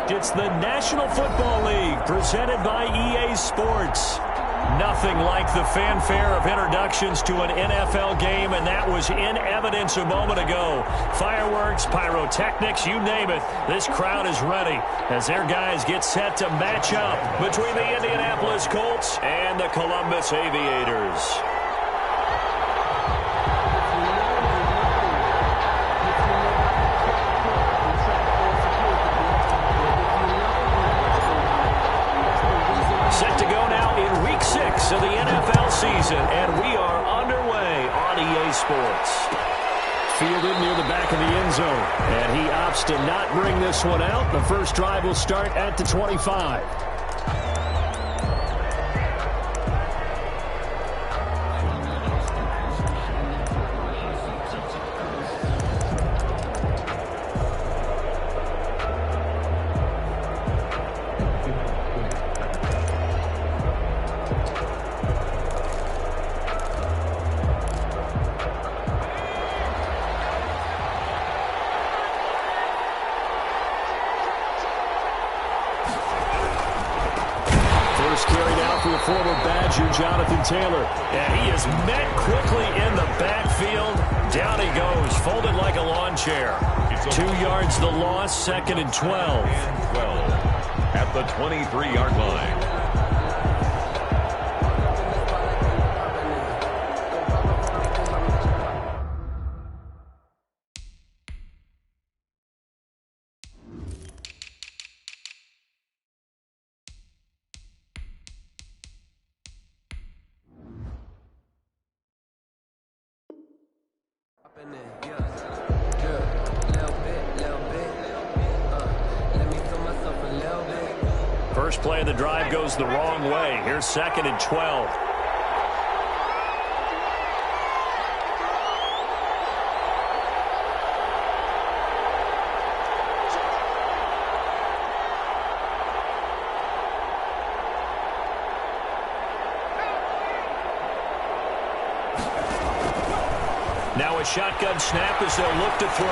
correct. It's the National Football League presented by EA Sports. Nothing like the fanfare of introductions to an NFL game, and that was in evidence a moment ago. Fireworks, pyrotechnics, you name it. This crowd is ready as their guys get set to match up between the Indianapolis Colts and the Columbus Aviators. Set to go now in Week 6 of the NFL season, and we are underway on EA Sports. Fielded near the back of the end zone, and he opts to not bring this one out. The first drive will start at the 25. Former Badger Jonathan Taylor, and he is met quickly in the backfield. Down he goes, folded like a lawn chair. 2 yards the loss, 2nd and 12. At the 23-yard line. First play of the drive goes the wrong way. Here's 2nd and 12. Now a shotgun snap as they'll look to throw.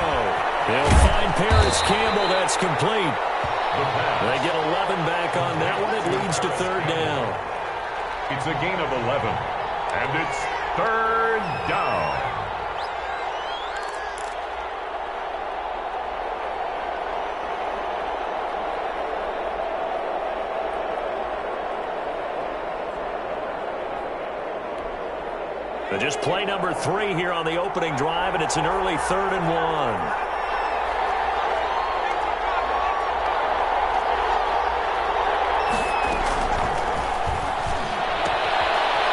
They'll find Paris Campbell. That's complete. They get 11 back on that one. It leads to 3rd down. It's a gain of 11, and it's 3rd down. But just play number 3 here on the opening drive, and it's an early 3rd and 1.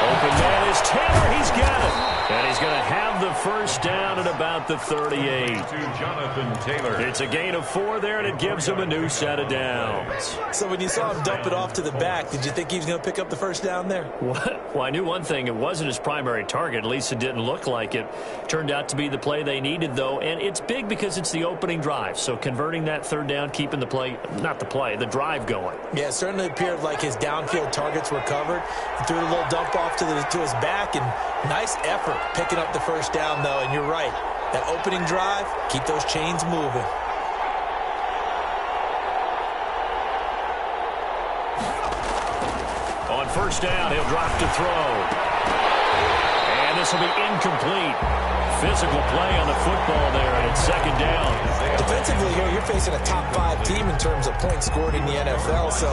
Open man is Taylor. He's got it. And he's going to have the first down at about the 38. To Jonathan Taylor. It's a gain of 4 there, and it gives him a new set of downs. So when you saw him dump it off to the back, did you think he was going to pick up the first down there? Well, I knew one thing. It wasn't his primary target. At least it didn't look like it. Turned out to be the play they needed, though. And it's big because it's the opening drive. So converting that 3rd down, keeping the play, not the play, the drive going. Yeah, it certainly appeared like his downfield targets were covered. He threw a little dump off to his back, and nice effort picking up the first down, though. And you're right. That opening drive, keep those chains moving. On first down, he'll drop to throw. And this will be incomplete. Physical play on the football there, and it's 2nd down. Defensively here, you're facing a top 5 team in terms of points scored in the NFL. So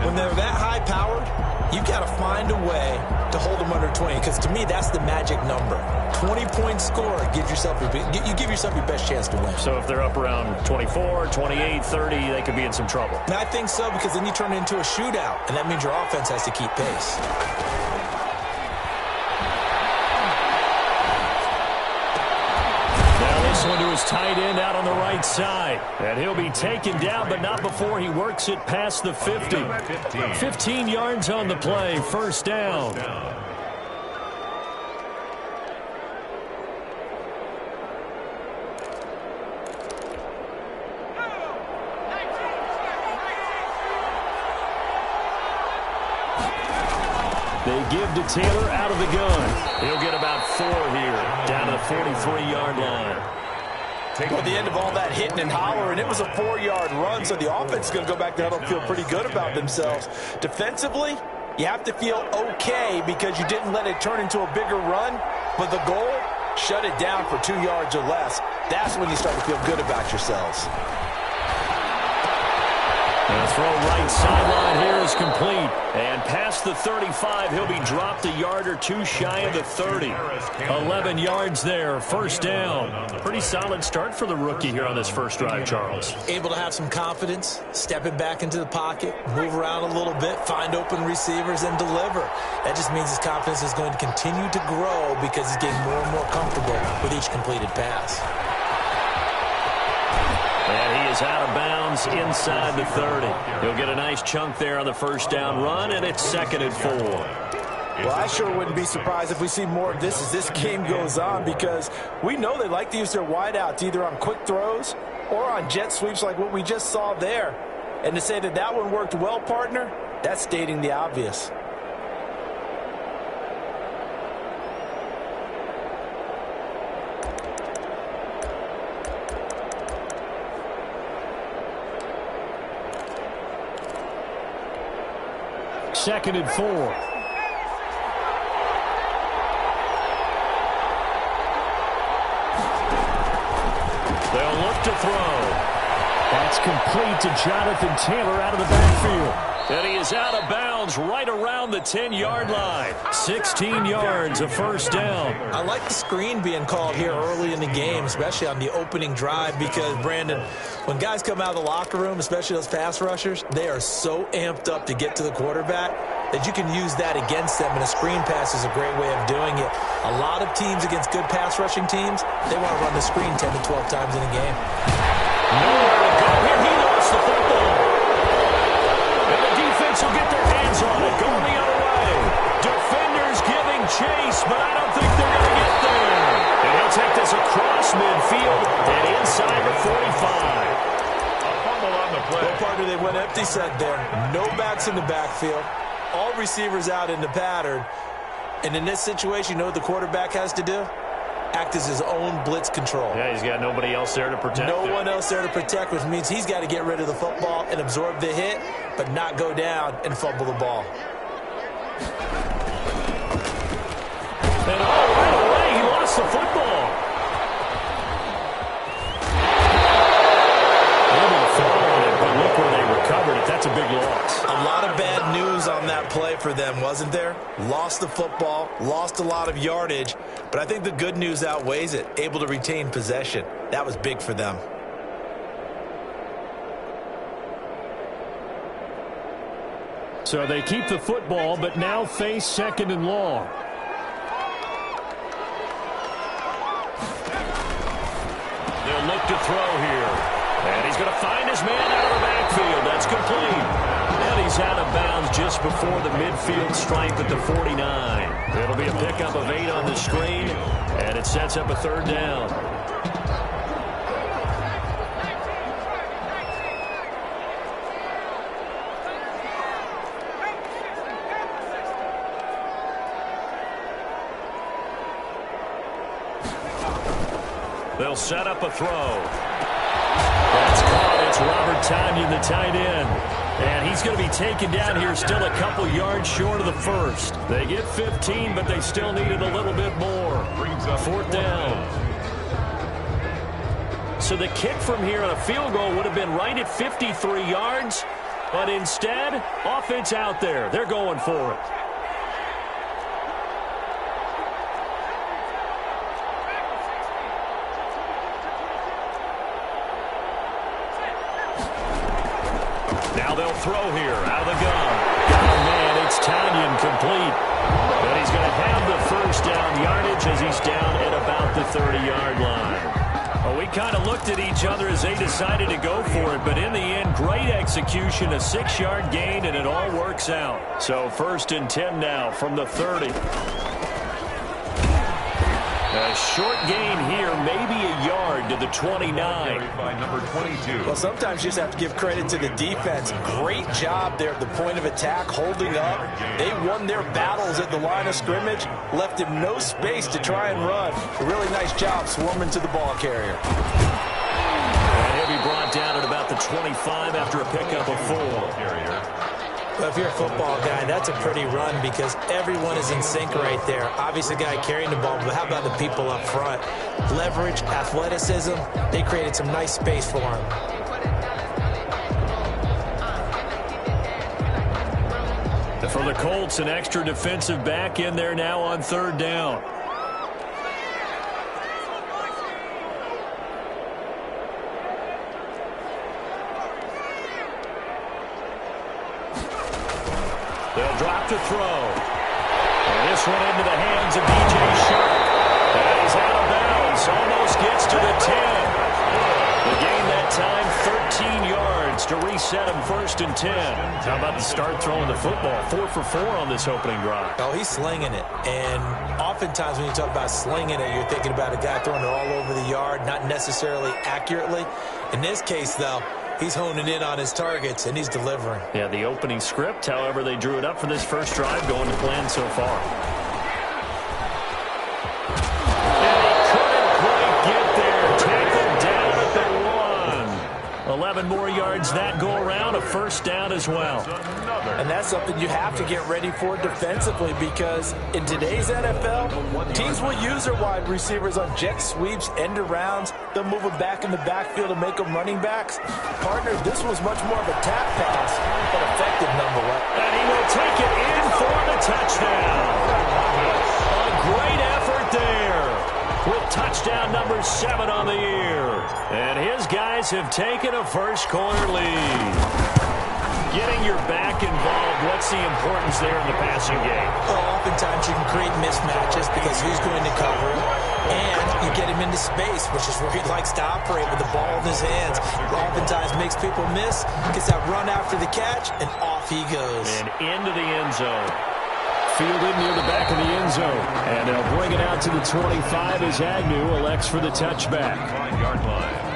when they're that high-powered, you've got to find a way to hold them under 20, because to me, that's the magic number. 20 points scored, you give yourself your best chance to win. So if they're up around 24, 28, 30, they could be in some trouble. And I think so, because then you turn it into a shootout, and that means your offense has to keep pace. One to his tight end out on the right side. And he'll be taken down, but not before he works it past the 50. 15 yards on the play, first down. They give to Taylor out of the gun. He'll get about 4 here, down to the 43-yard line. Well, at the end of all that hitting and hollering, it was a 4-yard run, so the offense is going to go back to huddle and feel pretty good about themselves. Defensively, you have to feel okay because you didn't let it turn into a bigger run, but the goal, shut it down for 2 yards or less. That's when you start to feel good about yourselves. The throw right sideline here is complete. And past the 35, he'll be dropped a yard or two shy of the 30. 11 yards there, first down. Pretty solid start for the rookie here on this first drive, Charles. Able to have some confidence, stepping back into the pocket, move around a little bit, find open receivers, and deliver. That just means his confidence is going to continue to grow because he's getting more and more comfortable with each completed pass. And he is out of bounds inside the 30. He'll get a nice chunk there on the first down run, and it's 2nd and 4. Well, I sure wouldn't be surprised if we see more of this as this game goes on because we know they like to use their wideouts either on quick throws or on jet sweeps like what we just saw there. And to say that that one worked well, partner, that's stating the obvious. Second and 4. They'll look to throw. That's complete to Jonathan Taylor out of the backfield. And he is out of bounds right around the 10-yard line. 16 yards, a first down. I like the screen being called here early in the game, especially on the opening drive, because, Brandon, when guys come out of the locker room, especially those pass rushers, they are so amped up to get to the quarterback that you can use that against them, and a screen pass is a great way of doing it. A lot of teams against good pass rushing teams, they want to run the screen 10 to 12 times in a game. Nowhere to go here. He lost the football. And the defense will get their hands on it. Going the other way. Defenders giving chase, but I don't think they're going to get there. And he'll take this across midfield and inside the 45. A fumble on the play. Well, partner, they went empty set there. No backs in the backfield. All receivers out in the pattern. And in this situation, you know what the quarterback has to do? Act as his own blitz control. Yeah, he's got nobody else there to protect No him. one else there to protect, which means he's got to get rid of the football and absorb the hit, but not go down and fumble the ball. And right away, he lost the football. Able to follow it, but look where they recovered it. That's a big loss. A lot of bad news on that play for them, wasn't there? Lost the football, lost a lot of yardage, but I think the good news outweighs it. Able to retain possession. That was big for them. So they keep the football, but now face 2nd and long. They'll look to throw here. And he's going to find his man out of the backfield. That's complete. And he's out of bounds just before the midfield stripe at the 49. It'll be a pickup of 8 on the screen, and it sets up a 3rd down. They'll set up a throw. That's caught. It's Robert Tonyan, the tight end. And he's going to be taken down here still a couple yards short of the first. They get 15, but they still needed a little bit more. 4th down. So the kick from here on a field goal would have been right at 53 yards. But instead, offense out there. They're going for it. Now they'll throw here out of the gun. Oh, man, it's Tonyan complete. But he's going to have the first down yardage as he's down at about the 30-yard line. Well, we kind of looked at each other as they decided to go for it. But in the end, great execution, a 6-yard gain, and it all works out. So 1st and 10 now from the 30. A short gain here, maybe a yard to the 29. By number 22. Well, sometimes you just have to give credit to the defense. Great job there at the point of attack, holding up. They won their battles at the line of scrimmage, left him no space to try and run. A really nice job swarming to the ball carrier. And he'll be brought down at about the 25 after a pickup of 4. Well, if you're a football guy, that's a pretty run because everyone is in sync right there. Obviously, the guy carrying the ball, but how about the people up front? Leverage, athleticism, they created some nice space for him. For the Colts, an extra defensive back in there now on 3rd down. They'll drop to throw. And this one into the hands of D.J. Shark. That is out of bounds. Almost gets to the 10. The gain that time, 13 yards to reset him 1st and 10. How about the start throwing the football? 4 for 4 on this opening drive. Oh, he's slinging it. And oftentimes when you talk about slinging it, you're thinking about a guy throwing it all over the yard, not necessarily accurately. In this case, though, he's honing in on his targets, and he's delivering. Yeah, the opening script, however, they drew it up for this first drive going to plan so far. And he couldn't quite get there. Tackled down at the 1. 11 more yards that go around, a 1st down as well. And that's something you have to get ready for defensively because in today's NFL, teams will use their wide receivers on jet sweeps, end arounds. They'll move them back in the backfield and make them running backs. Partner, this was much more of a tap pass, but effective nonetheless. And he will take it in for the touchdown. A great effort there with touchdown number 7 on the year. And his guys have taken a first-quarter lead. Getting your back involved, what's the importance there in the passing game? Well, oftentimes you can create mismatches because who's going to cover him, and you get him into space, which is where he likes to operate with the ball in his hands. Oftentimes makes people miss, gets that run after the catch, and off he goes. And into the end zone. Fielded near the back of the end zone. And they'll bring it out to the 25 as Agnew elects for the touchback. 5-yard line.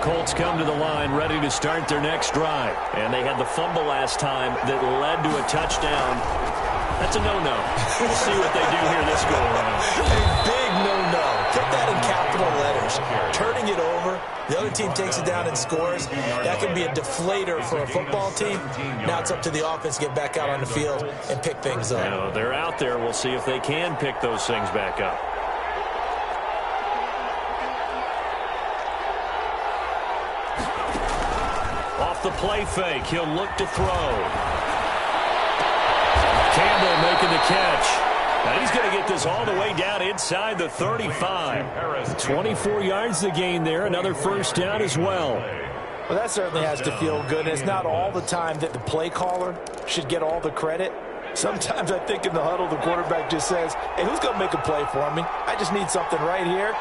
Colts come to the line ready to start their next drive. And they had the fumble last time that led to a touchdown. That's a no-no. We'll see what they do here this go-around. A big no-no. Put that in capital letters. Turning it over, the other team takes it down and scores. That can be a deflator for a football team. Now it's up to the offense to get back out on the field and pick things up. You know, they're out there. We'll see if they can pick those things back up. Off the play fake, he'll look to throw. Campbell making the catch. Now he's going to get this all the way down inside the 35. 24 yards to gain there. Another 1st down as well. Well, that certainly has to feel good. And it's not all the time that the play caller should get all the credit. Sometimes I think in the huddle, the quarterback just says, hey, who's going to make a play for me? I just need something right here.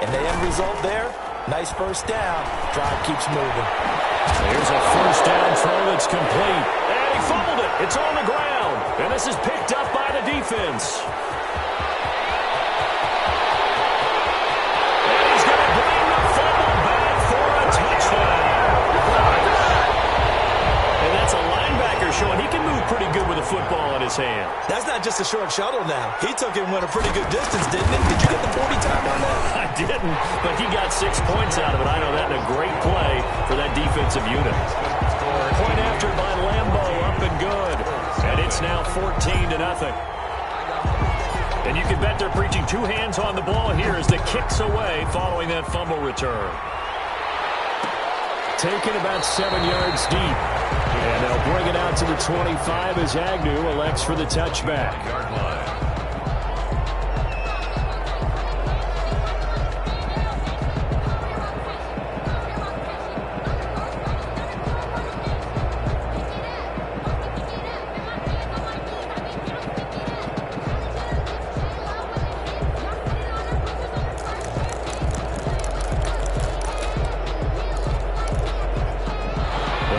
And the end result there, nice 1st down. Drive keeps moving. Here's a 1st down throw that's complete. And he fumbled it. It's on the ground. And this is picked up by the defense. And he's going to bring the fumble back for a touchdown. And that's a linebacker showing he can move pretty good with a football in his hand. That's not just a short shuttle now. He took it and went a pretty good distance, didn't he? Did you get the 40 time on that? I didn't, but he got 6 points out of it. I know that in a great play for that defensive unit. Point after by Lambo, up and good. And it's now 14-0. And you can bet they're preaching 2 hands on the ball here as the kick's away following that fumble return. Taken about 7 yards deep. And they'll bring it out to the 25 as Agnew elects for the touchback. Yard line.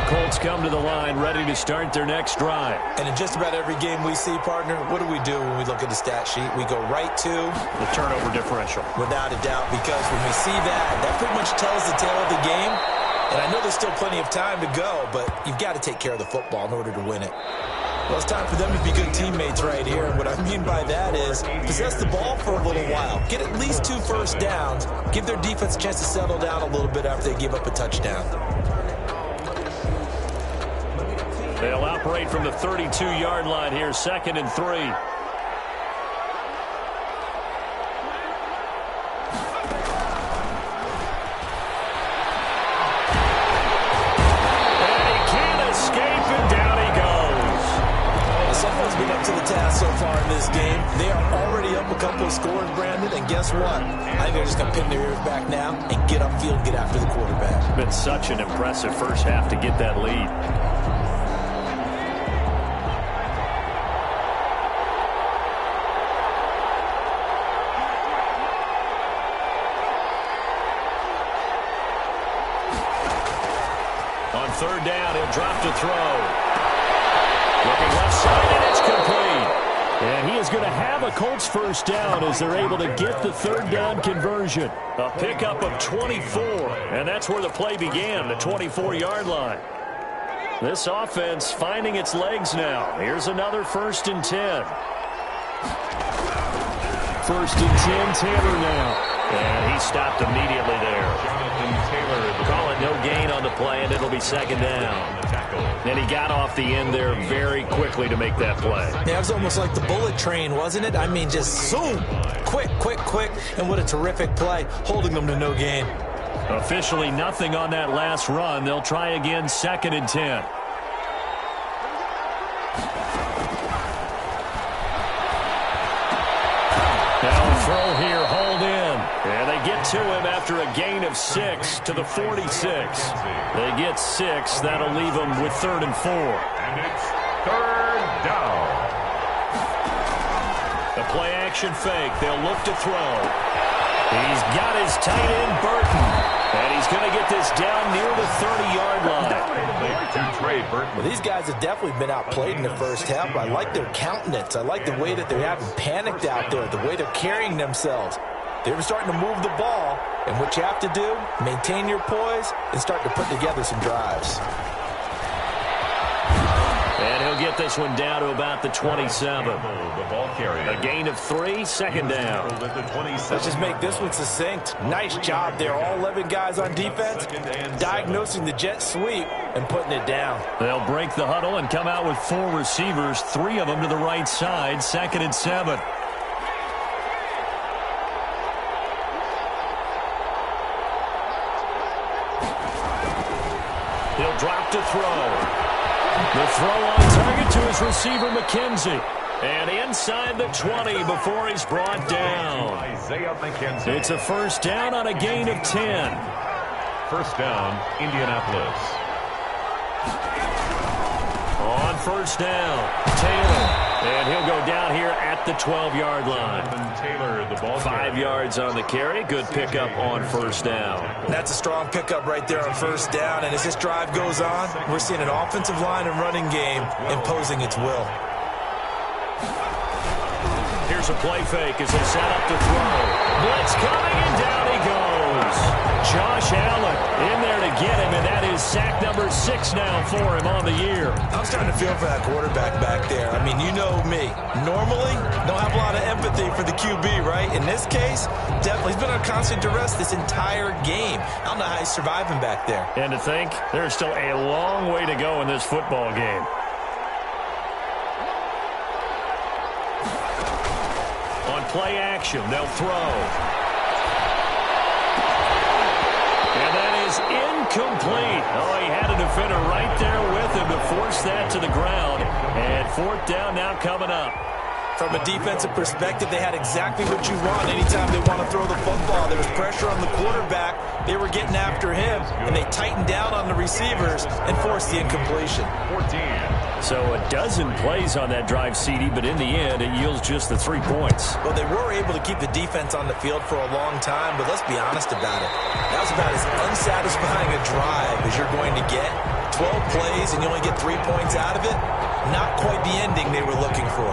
Colts come to the line ready to start their next drive. And in just about every game we see, partner, what do we do when we look at the stat sheet? We go right to the turnover differential. Without a doubt, because when we see that pretty much tells the tale of the game. And I know there's still plenty of time to go, but you've got to take care of the football in order to win it. Well, it's time for them to be good teammates right here. And what I mean by that is possess the ball for a little while. Get at least 2 first downs. Give their defense a chance to settle down a little bit after they give up a touchdown. They'll operate from the 32-yard line here, 2nd and 3. Been up to the task so far in this game. They are already up a couple of scores, Brandon, and guess what? I think they're just going to pin their ears back now and get upfield and get after the quarterback. It's been such an impressive first half to get that lead. On 3rd down, he'll drop to throw. Looking left side, and it's complete. And he is going to have a Colts first down as they're able to get the 3rd down conversion. A pickup of 24, and that's where the play began, the 24-yard line. This offense finding its legs now. Here's another 1st and 10. 1st and 10, Taylor now. And he stopped immediately there. Call it no gain on the play, and it'll be 2nd down. And he got off the end there very quickly to make that play. Yeah, it was almost like the bullet train, wasn't it? I mean, just zoom. Quick, quick, quick. And what a terrific play, holding them to no gain. Officially nothing on that last run. They'll try again, 2nd and 10. Now throw here, hold in. And they get to him after a gain of 6 to the 46. They get 6. That'll leave them with 3rd and 4. And it's 3rd down. The play action fake. They'll look to throw. He's got his tight end, Burton. And he's going to get this down near the 30-yard line. Well, these guys have definitely been outplayed in the first half, but I like their countenance. I like the way that they're having panicked out there, the way they're carrying themselves. They're starting to move the ball, and what you have to do, maintain your poise and start to put together some drives. And he'll get this one down to about the 27. A gain of 3, 2nd down. Let's just make this one succinct. Nice job there. All 11 guys on defense diagnosing the jet sweep and putting it down. They'll break the huddle and come out with 4 receivers, 3 of them to the right side, 2nd and 7. He'll drop to throw. The throw on target to his receiver, McKenzie. And inside the 20 before he's brought down. Isaiah McKenzie. It's a 1st down on a gain of 10. 1st down, Indianapolis. On 1st down, Taylor. And he'll go down here at the 12-yard line. Taylor, the ball 5 yards on the carry. Good pickup on 1st down. That's a strong pickup right there on 1st down. And as this drive goes on, we're seeing an offensive line and running game imposing its will. Here's a play fake as they set up to throw. Blitz coming, and down he goes. Josh Allen in there to get him, and that is sack number 6 now for him on the year. I'm starting to feel for that quarterback back there. I mean, you know me. Normally, don't have a lot of empathy for the QB, right? In this case, definitely. He's been on constant duress this entire game. I don't know how he's surviving back there. And to think, there's still a long way to go in this football game. On play action, they'll throw. And that is incomplete. Oh, he had a defender right there with him to force that to the ground. And 4th down now coming up. From a defensive perspective, they had exactly what you want anytime they want to throw the football. There was pressure on the quarterback. They were getting after him, and they tightened down on the receivers and forced the incompletion. 14. So a dozen plays on that drive, CD, but in the end, it yields just the 3 points. Well, they were able to keep the defense on the field for a long time, but let's be honest about it. That was about as unsatisfying a drive as you're going to get 12 plays and you only get 3 points out of it, not quite the ending they were looking for.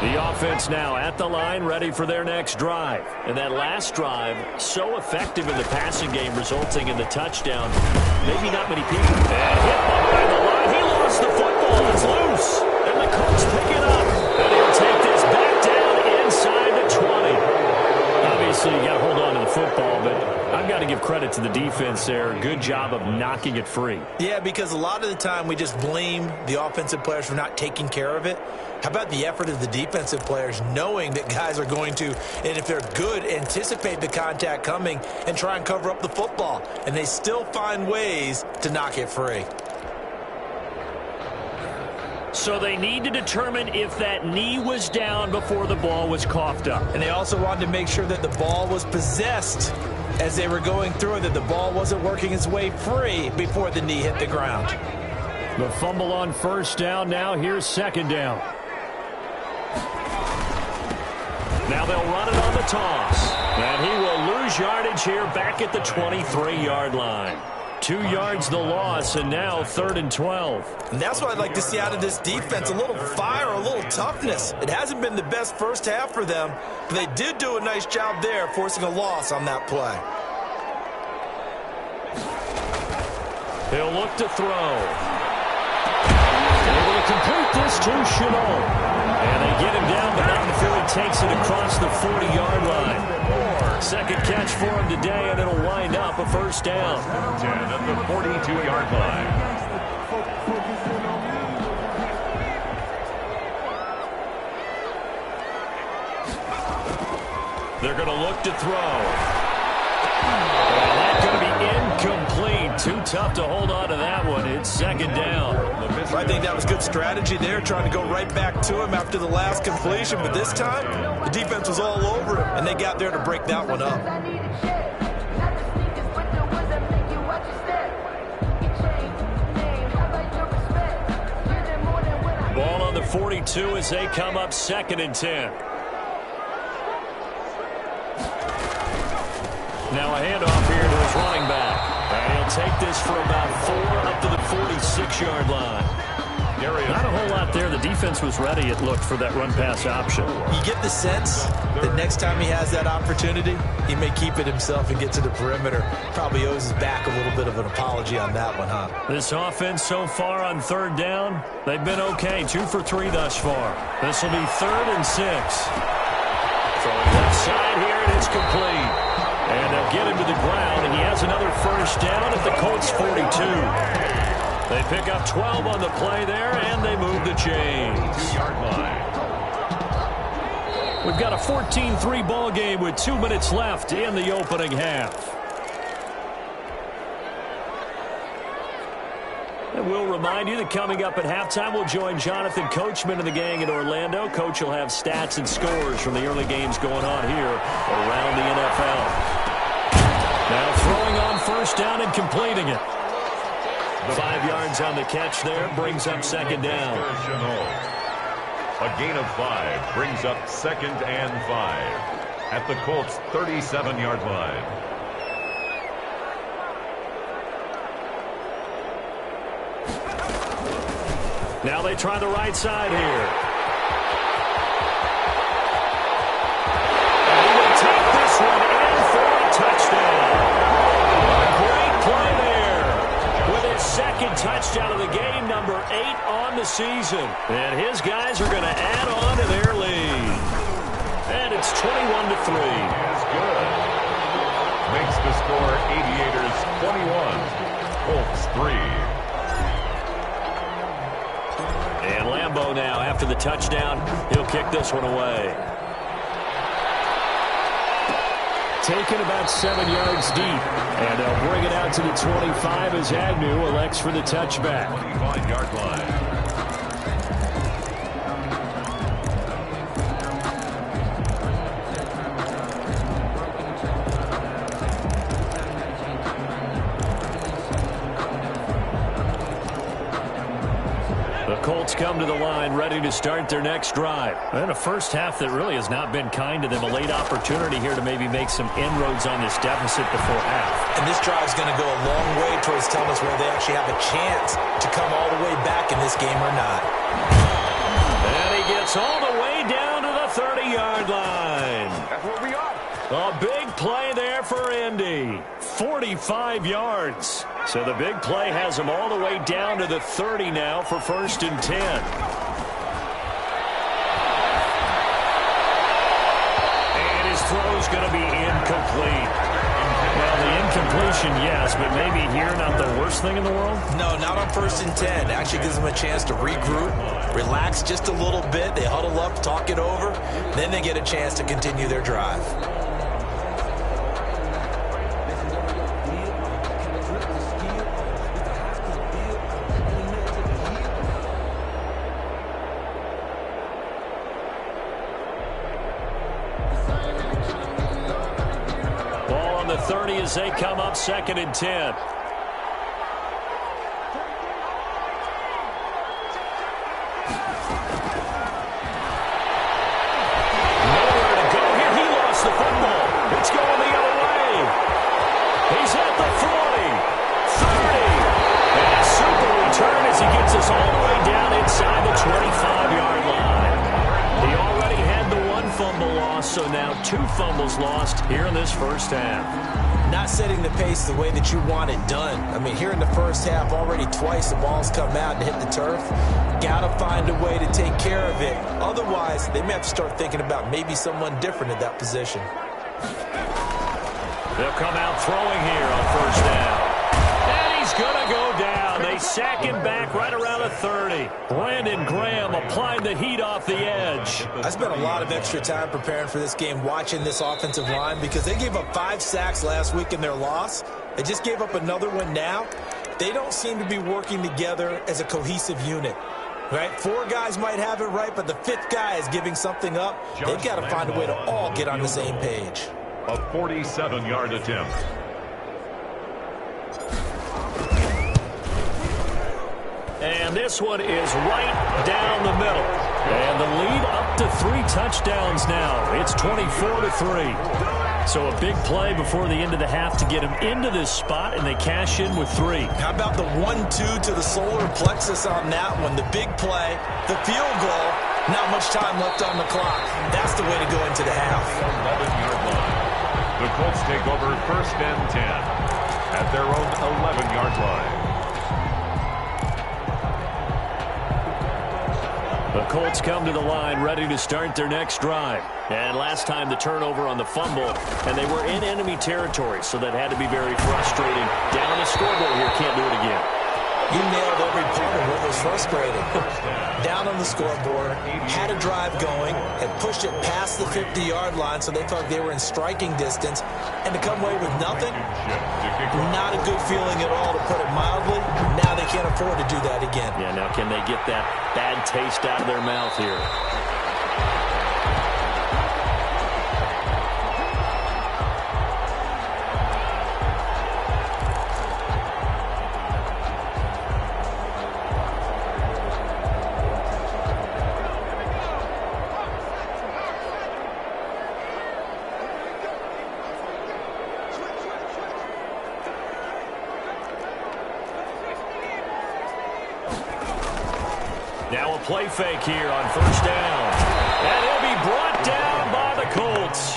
The offense now at the line, ready for their next drive. And that last drive, so effective in the passing game, resulting in the touchdown. Maybe not many people. And hit behind the line. He lost the football. It's loose. And the Colts pick it up. And he'll take this back down inside the 20. Obviously, you got to hold on to the football, but I've got to give credit to the defense there. Good job of knocking it free. Yeah, because a lot of the time we just blame the offensive players for not taking care of it. How about the effort of the defensive players knowing that guys are going to, and if they're good, anticipate the contact coming and try and cover up the football. And they still find ways to knock it free. So they need to determine if that knee was down before the ball was coughed up. And they also wanted to make sure that the ball was possessed as they were going through it, that the ball wasn't working its way free before the knee hit the ground. The fumble on first down. Now here's second down. Now they'll run it on the toss. And he will lose yardage here back at the 23-yard line. 2 yards the loss, and now 3rd and 12. And that's what I'd like to see out of this defense, a little fire, a little toughness. It hasn't been the best first half for them, but they did do a nice job there, forcing a loss on that play. He'll look to throw. Able to complete this to Shenault. And they get him down, but not before he takes it across the 40-yard line. Second catch for him today, and it'll wind up a first down. 10 at the 42-yard line. They're going to look to throw. And that's going to be incomplete. Too tough to hold on to that one. It's second down. I think that was good strategy there, trying to go right back to him after the last completion. But this time, the defense was all over him, and they got there to break that one up. Ball on the 42 as they come up 2nd and 10. Now a handoff here to his running back. And he'll take this for about 4 up to the 46-yard line. Not a whole lot there. The defense was ready, it looked, for that run-pass option. You get the sense that next time he has that opportunity, he may keep it himself and get to the perimeter. Probably owes his back a little bit of an apology on that one, huh? This offense so far on 3rd down, they've been okay. 2 for 3 thus far. This will be 3rd and 6. Throwing left side here, and it's complete. And they'll get him to the ground, and he has another first down at the Colts 42. They pick up 12 on the play there, and they move the chains. 2-yard line. We've got a 14-3 ball game with 2 minutes left in the opening half. And we'll remind you that coming up at halftime, we'll join Jonathan Coachman and the gang in Orlando. Coach will have stats and scores from the early games going on here around the NFL. Now throwing on first down and completing it. 5 yards on the catch there, brings up second down. A gain of 5 brings up 2nd and 5 at the Colts 37-yard line. Now they try the right side here. And he will take this one in for a touchdown. A great play there. With his 2nd touchdown of the game, number 8 on the season. And his guys are going to add on to their lead. And it's 21-3. Is good. Makes the score Aviators 21, Colts 3. And Lambeau now, after the touchdown, he'll kick this one away. Taken about 7 yards deep. And they'll bring it out to the 25 as Agnew elects for the touchback. 25-yard line. The Colts come come to the line ready to start their next drive. And a first half that really has not been kind to them. A late opportunity here to maybe make some inroads on this deficit before half. And this drive is going to go a long way towards telling us whether they actually have a chance to come all the way back in this game or not. And he gets all the way down to the 30-yard line. That's where we are. A big play there for Indy. 45 yards. So the big play has him all the way down to the 30 now for 1st and 10. And his throw's going to be incomplete. Well, the incompletion, yes, but maybe here not the worst thing in the world? No, not on 1st and 10. Actually gives them a chance to regroup, relax just a little bit. They huddle up, talk it over. Then they get a chance to continue their drive. Ball on the 30 as they come up 2nd and 10. So now 2 fumbles lost here in this first half. Not setting the pace the way that you want it done. I mean, here in the first half, already twice the ball's come out and hit the turf. Got to find a way to take care of it. Otherwise, they may have to start thinking about maybe someone different at that position. They'll come out throwing here on 1st down. And he's going to go down. They sack him back right around the 30. Brandon Graham applied the heat off the edge. I spent a lot of extra time preparing for this game, watching this offensive line, because they gave up 5 sacks last week in their loss. They just gave up another one now. They don't seem to be working together as a cohesive unit. Right? 4 guys might have it right, but the 5th guy is giving something up. They've got to find a way to all get on the same page. A 47-yard attempt. And this one is right down the middle. And the lead up to 3 touchdowns now. It's 24-3. So a big play before the end of the half to get him into this spot, and they cash in with 3. How about the 1-2 to the solar plexus on that one? The big play, the field goal, not much time left on the clock. That's the way to go into the half. 11-yard line. The Colts take over 1st and 10 at their own 11-yard line. The Colts come to the line ready to start their next drive. And last time the turnover on the fumble, and they were in enemy territory, so that had to be very frustrating. Down the scoreboard here, can't do it again. You nailed every part of what was frustrating. Down on the scoreboard, had a drive going, had pushed it past the 50-yard line, so they thought they were in striking distance, and to come away with nothing, not a good feeling at all, to put it mildly. Now they can't afford to do that again. Yeah, now can they get that bad taste out of their mouth here? Now a play fake here on 1st down. And he'll be brought down by the Colts.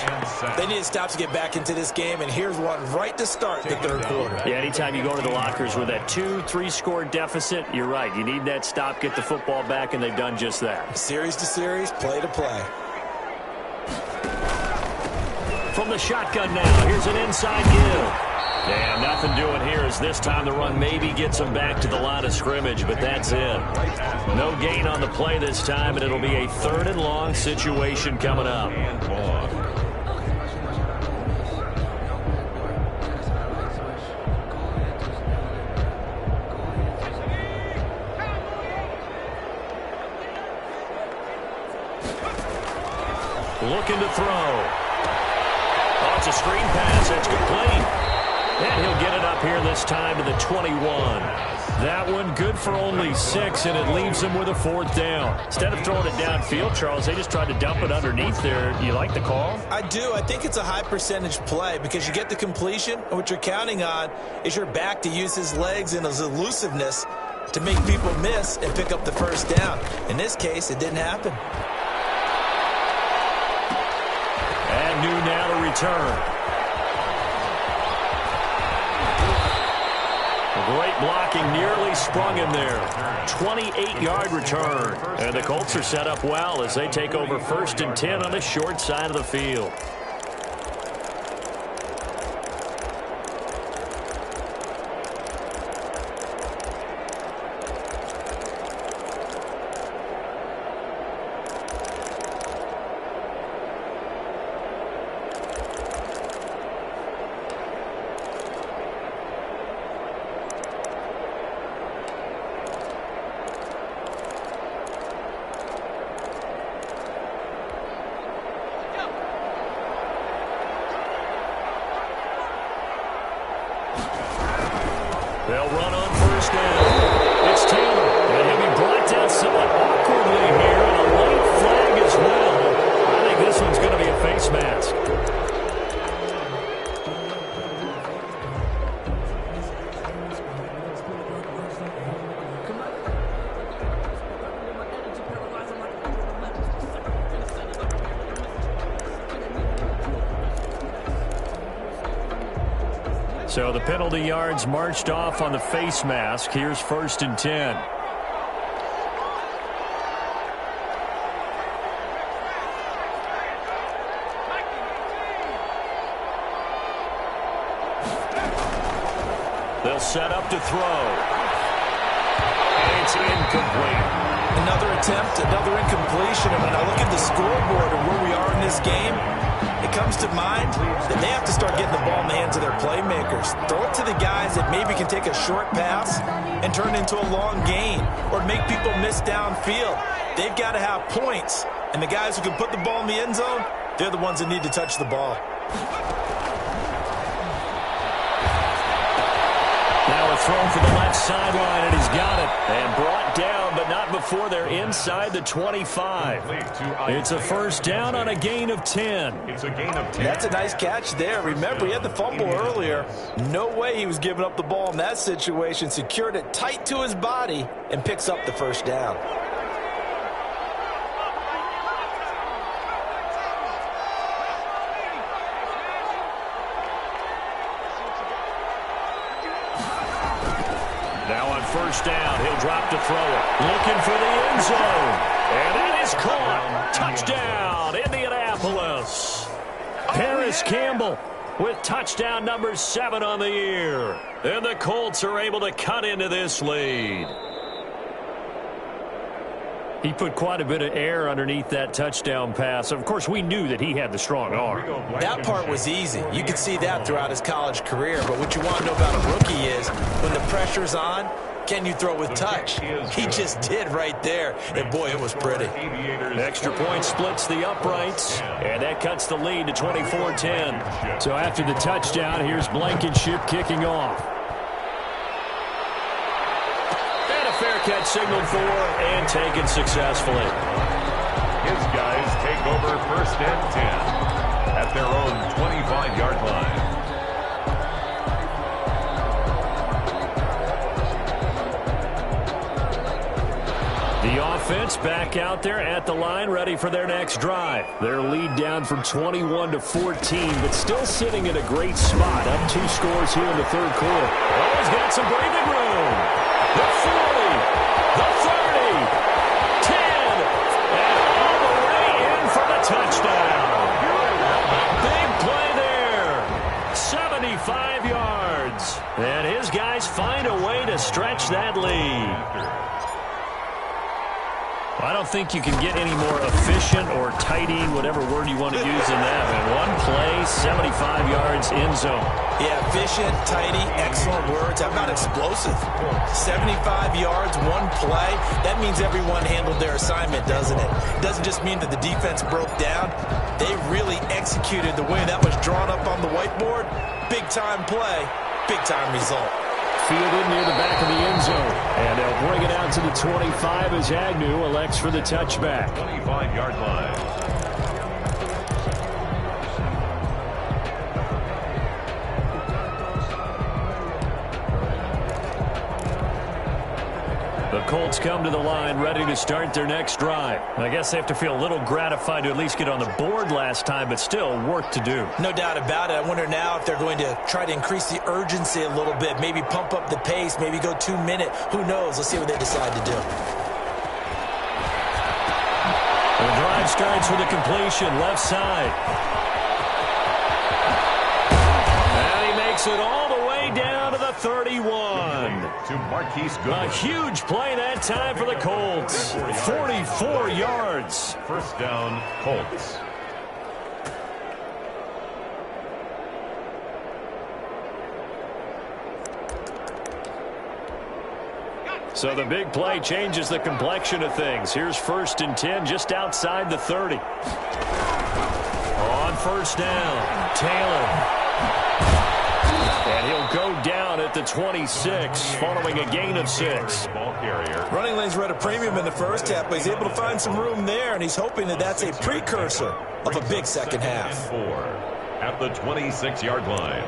They need to stop to get back into this game, and here's one right to start the 3rd quarter. Yeah, anytime you go to the lockers with that 2-3 score deficit, you're right. You need that stop, get the football back, and they've done just that. Series to series, play to play. From the shotgun now, here's an inside give. Yeah, nothing doing here as this time the run maybe gets them back to the line of scrimmage, but that's it. No gain on the play this time, and it'll be a 3rd and long situation coming up. Looking to throw. Oh, it's a screen pass. It's complete. And he'll get it up here this time to the 21. That one good for only 6, and it leaves him with a 4th down. Instead of throwing it downfield, Charles, they just tried to dump it underneath there. You like the call? I do. I think it's a high percentage play because you get the completion, and what you're counting on is your back to use his legs and his elusiveness to make people miss and pick up the 1st down. In this case, it didn't happen. And New now to return. Great blocking, nearly sprung him there. 28-yard return. And the Colts are set up well as they take over 1st and 10 on the short side of the field. They'll run on 1st down. It's Taylor, and he'll be brought down somewhat awkwardly here, and a late flag as well. I think this one's going to be a face mask. So the penalty yards marched off on the face mask. Here's 1st and 10. They'll set up to throw. It's incomplete. Another attempt, another incompletion. And when I look at the scoreboard and where we are in this game, it comes to mind that they have to start getting the ball in the hands of their playmakers. Throw it to the guys that maybe can take a short pass and turn it into a long gain or make people miss downfield. They've got to have points. And the guys who can put the ball in the end zone, they're the ones that need to touch the ball. Now a throw for the left sideline, and he's got it. And brought down, but not before they're inside the 25. It's a 1st down on a gain of 10. It's a gain of 10. That's a nice catch there. Remember, he had the fumble earlier. No way he was giving up the ball in that situation. Secured it tight to his body and picks up the 1st down. Now on 1st down, he'll drop to throw it. Looking for the end zone. And that is caught. Touchdown, Indianapolis. Paris Campbell with touchdown number 7 on the year. And the Colts are able to cut into this lead. He put quite a bit of air underneath that touchdown pass. Of course, we knew that he had the strong arm. That part was easy. You could see that throughout his college career. But what you want to know about a rookie is when the pressure's on, can you throw with touch? He just did right there. And, boy, it was pretty. Extra point splits the uprights, and that cuts the lead to 24-10. So after the touchdown, here's Blankenship kicking off. Fair catch signaled for and taken successfully. His guys take over 1st and 10 at their own 25-yard line. The offense back out there at the line, ready for their next drive. Their lead down from 21-14, but still sitting in a great spot. Up 2 scores here in the 3rd quarter. Oh, he's got some breathing room. The 40, the 30, 10, and all the way in for the touchdown. Big play there. 75 yards. And his guys find a way to stretch that lead. I don't think you can get any more efficient or tidy, whatever word you want to use in that. One play, 75 yards in zone. Yeah, efficient, tidy, excellent words. How about explosive? 75 yards, one play. That means everyone handled their assignment, doesn't it? It doesn't just mean that the defense broke down. They really executed the way that was drawn up on the whiteboard. Big-time play, big-time result. Fielded near the back of the end zone. And they'll bring it out to the 25 as Agnew elects for the touchback. 25-yard line. The Colts come to the line ready to start their next drive. I guess they have to feel a little gratified to at least get on the board last time, but still work to do. No doubt about it. I wonder now if they're going to try to increase the urgency a little bit, maybe pump up the pace, maybe go 2 minute. Who knows? Let's see what they decide to do. The drive starts with a completion, left side. And he makes it all the way down to the 31. To Marquise Goodwin. A huge play that time for the Colts. 44 yards. First down, Colts. So the big play changes the complexion of things. Here's 1st and 10 just outside the 30. On first down, Taylor. And he'll go down at the 26 following a gain of 6. Ball carrier. Running lanes were at a premium in the first half, but he's able to find some room there, and he's hoping that that's a precursor of a big second half. 4 at the 26-yard line.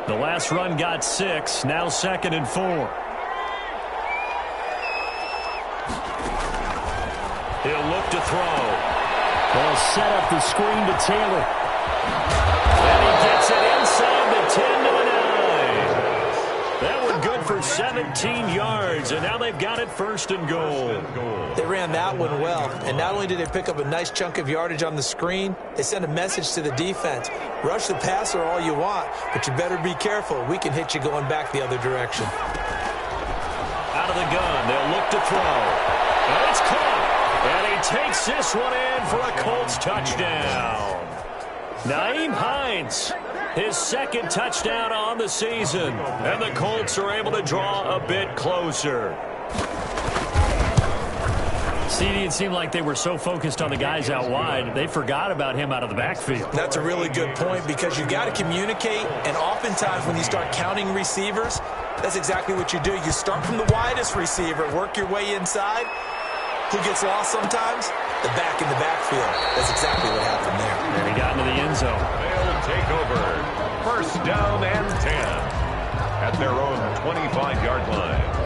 The last run got 6, now 2nd and 4. He'll look to throw. They'll set up the screen to Taylor. And he gets it inside the 10 to the 9. That one good for 17 yards, and now they've got it 1st and goal. They ran that one well, and not only did they pick up a nice chunk of yardage on the screen, they sent a message to the defense. Rush the passer all you want, but you better be careful. We can hit you going back the other direction. Out of the gun, they'll look to throw. And it's caught. And he takes this one in for a Colts touchdown. Nyheim Hines, his 2nd touchdown on the season. And the Colts are able to draw a bit closer. CD, it seemed like they were so focused on the guys out wide, they forgot about him out of the backfield. That's a really good point because you got to communicate, and oftentimes when you start counting receivers, that's exactly what you do. You start from the widest receiver, work your way inside. Who gets lost sometimes? The back in the backfield. That's exactly what happened there. And he got into the end zone. They'll take over. 1st down and 10 at their own 25-yard line.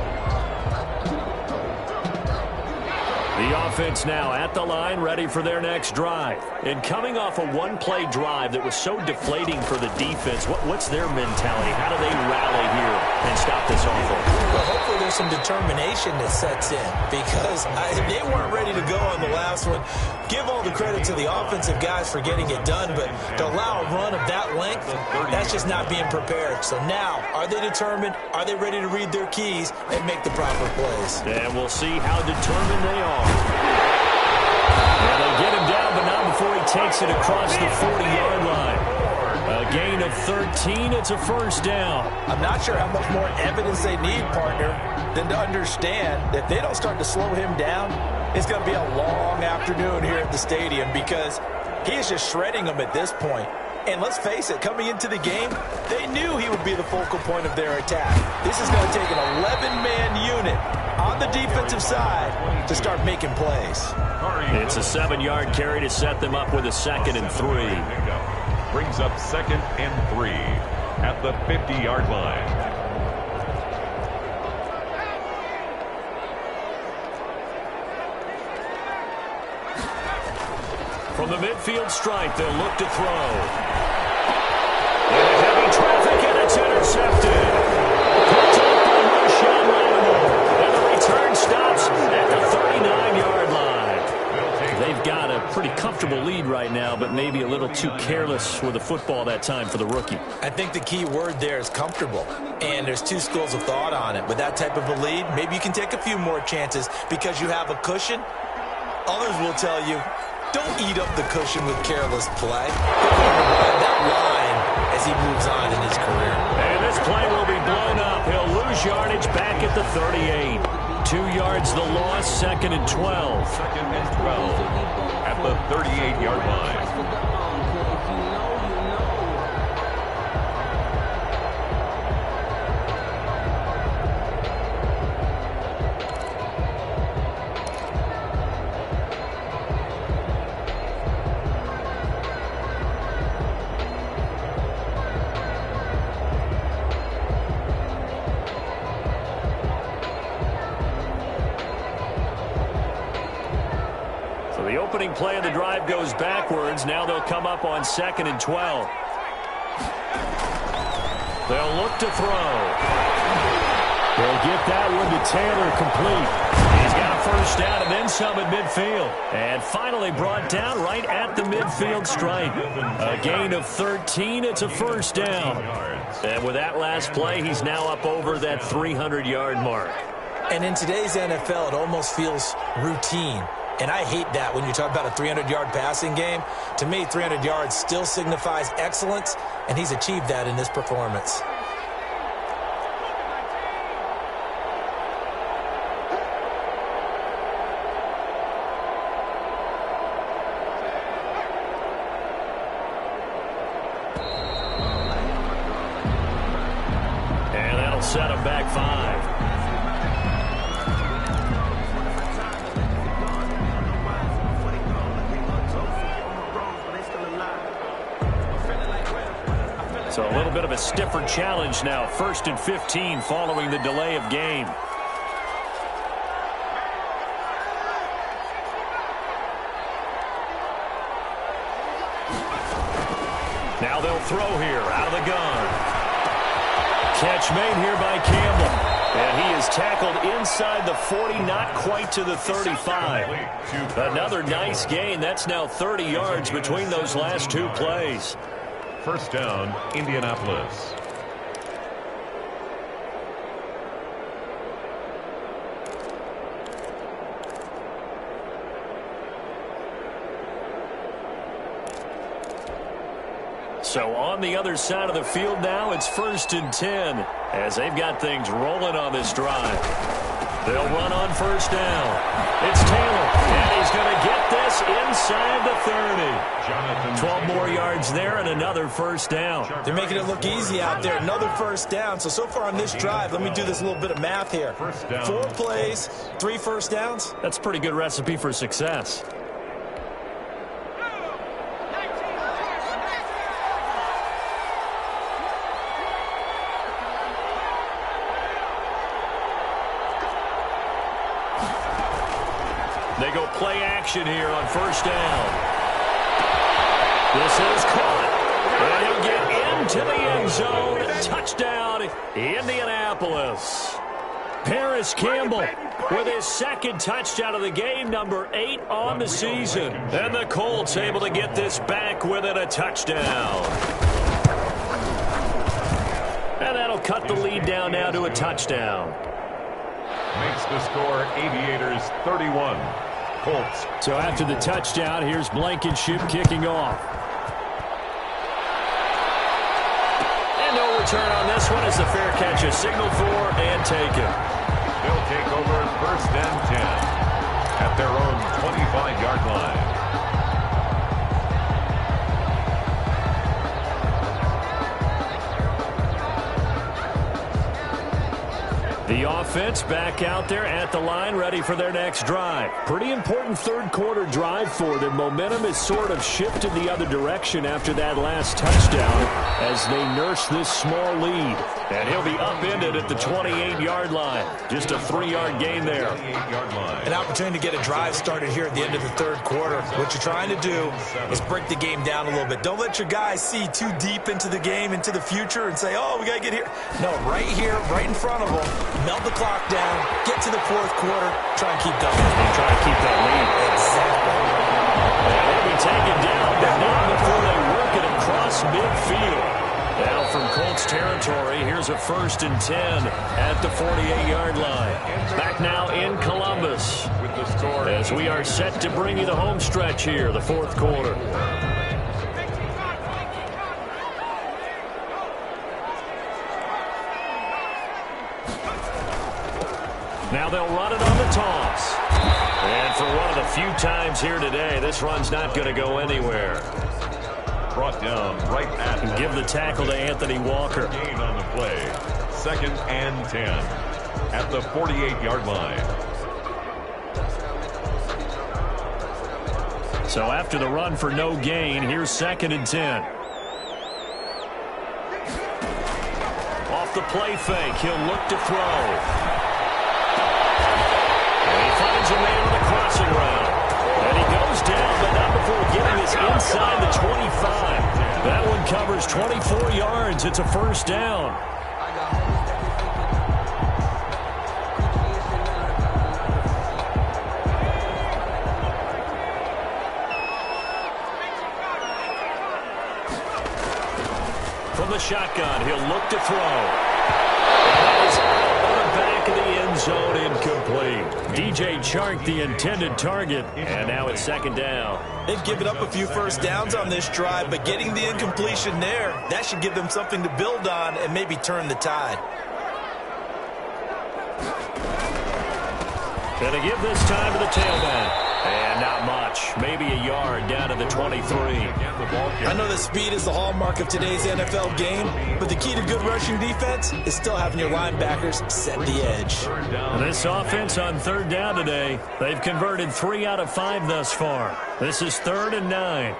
The offense now at the line, ready for their next drive. And coming off a one-play drive that was so deflating for the defense, what's their mentality? How do they rally here and stop this offense? Well, hopefully there's some determination that sets in because they weren't ready to go on the last one. Give all the credit to the offensive guys for getting it done, but to allow a run of that length, that's just not being prepared. So now, are they determined? Are they ready to read their keys and make the proper plays? And we'll see how determined they are. And they'll get him down, but not before he takes it across the 40-yard line. A gain of 13, it's a 1st down. I'm not sure how much more evidence they need, partner, than to understand that if they don't start to slow him down, it's going to be a long afternoon here at the stadium because he is just shredding them at this point. And let's face it, coming into the game, they knew he would be the focal point of their attack. This is going to take an 11-man unit on the defensive side to start making plays. It's a 7-yard carry to set them up with a 2nd and 3. Brings up 2nd and 3 at the 50-yard line. From the midfield stripe, they'll look to throw. Into heavy traffic, and it's intercepted. Picked up by Marshawn Lattimore. And the return stops at the 39-yard line. They've got to pretty comfortable lead right now, but maybe a little too careless with the football that time for the rookie. I think the key word there is comfortable, and there's two schools of thought on it. With that type of a lead, maybe you can take a few more chances because you have a cushion. Others will tell you, don't eat up the cushion with careless play. He'll learn to ride that line as he moves on in his career. And this play will be blown up. He'll lose yardage back at the 38. 2 yards the loss, 2nd and 12. 2nd and 12 at the 38-yard line. The opening play of the drive goes backwards. Now they'll come up on 2nd and 12. They'll look to throw. They'll get that one to Taylor complete. He's got a first down and then some at midfield. And finally brought down right at the midfield stripe. A gain of 13. It's a first down. And with that last play, he's now up over that 300-yard mark. And in today's NFL, it almost feels routine. And I hate that when you talk about a 300-yard passing game. To me, 300 yards still signifies excellence, and he's achieved that in this performance. And that'll set him back 5. So a little bit of a stiffer challenge now. 1st and 15 following the delay of game. Now they'll throw here out of the gun. Catch made here by Campbell. And he is tackled inside the 40, not quite to the 35. Another nice gain. That's now 30 yards between those last 2 plays. First down, Indianapolis. So on the other side of the field now, it's 1st and 10 as they've got things rolling on this drive. They'll run on first down. It's Taylor, and he's going to get this inside the 30. 12 more yards there and another first down. They're making it look easy out there. Another first down. So far on this drive, let me do this little bit of math here. 4 plays, 3 first downs. That's a pretty good recipe for success. They go play action here on first down. This is caught. And he'll get into the end zone. Touchdown, Indianapolis. Paris Campbell with his 2nd touchdown of the game, number 8 on the season. And the Colts able to get this back within a touchdown. And that'll cut the lead down now to a touchdown. Makes the score Aviators 31. Colts. So after the touchdown, here's Blankenship kicking off. And no return on this one as the fair catch is signaled for and taken. They'll take over 1st and 10 at their own 25-yard line. The offense back out there at the line, ready for their next drive. Pretty important 3rd quarter drive for them. Momentum has sort of shifted the other direction after that last touchdown as they nurse this small lead. And he'll be upended at the 28-yard line. Just a 3-yard gain there. An opportunity to get a drive started here at the end of the 3rd quarter. What you're trying to do is break the game down a little bit. Don't let your guys see too deep into the game, into the future, and say, oh, we got to get here. No, right here, right in front of them. Melt the clock down, get to the 4th quarter, try and keep going. And try to keep that lead. Exactly. taken down, but not before they work it across midfield. Now from Colts territory, here's a 1st and 10 at the 48-yard line. Back now in Columbus as we are set to bring you the home stretch here, the 4th quarter. Now they'll run it on the toss. And for one of the few times here today, this run's not going to go anywhere. Brought down right at and give the tackle to Anthony Walker. Gain on the play. 2nd and 10 at the 48-yard line. So after the run for no gain, here's 2nd and 10. Off the play fake, he'll look to throw. And he finds a man on the crossing route. And he goes down, but not before getting this inside the 25. That one covers 24 yards. It's a 1st down. From the shotgun, he'll look to throw. That is out of the back of the end zone, incomplete. DJ Chark, the intended target, and now it's 2nd down. They've given up a few 1st downs on this drive, but getting the incompletion there, that should give them something to build on and maybe turn the tide. Gonna give this time to the tailback. And not much. Maybe a yard down to the 23. I know that speed is the hallmark of today's NFL game, but the key to good rushing defense is still having your linebackers set the edge. This offense on 3rd down today, they've converted 3 out of 5 thus far. This is 3rd and 9.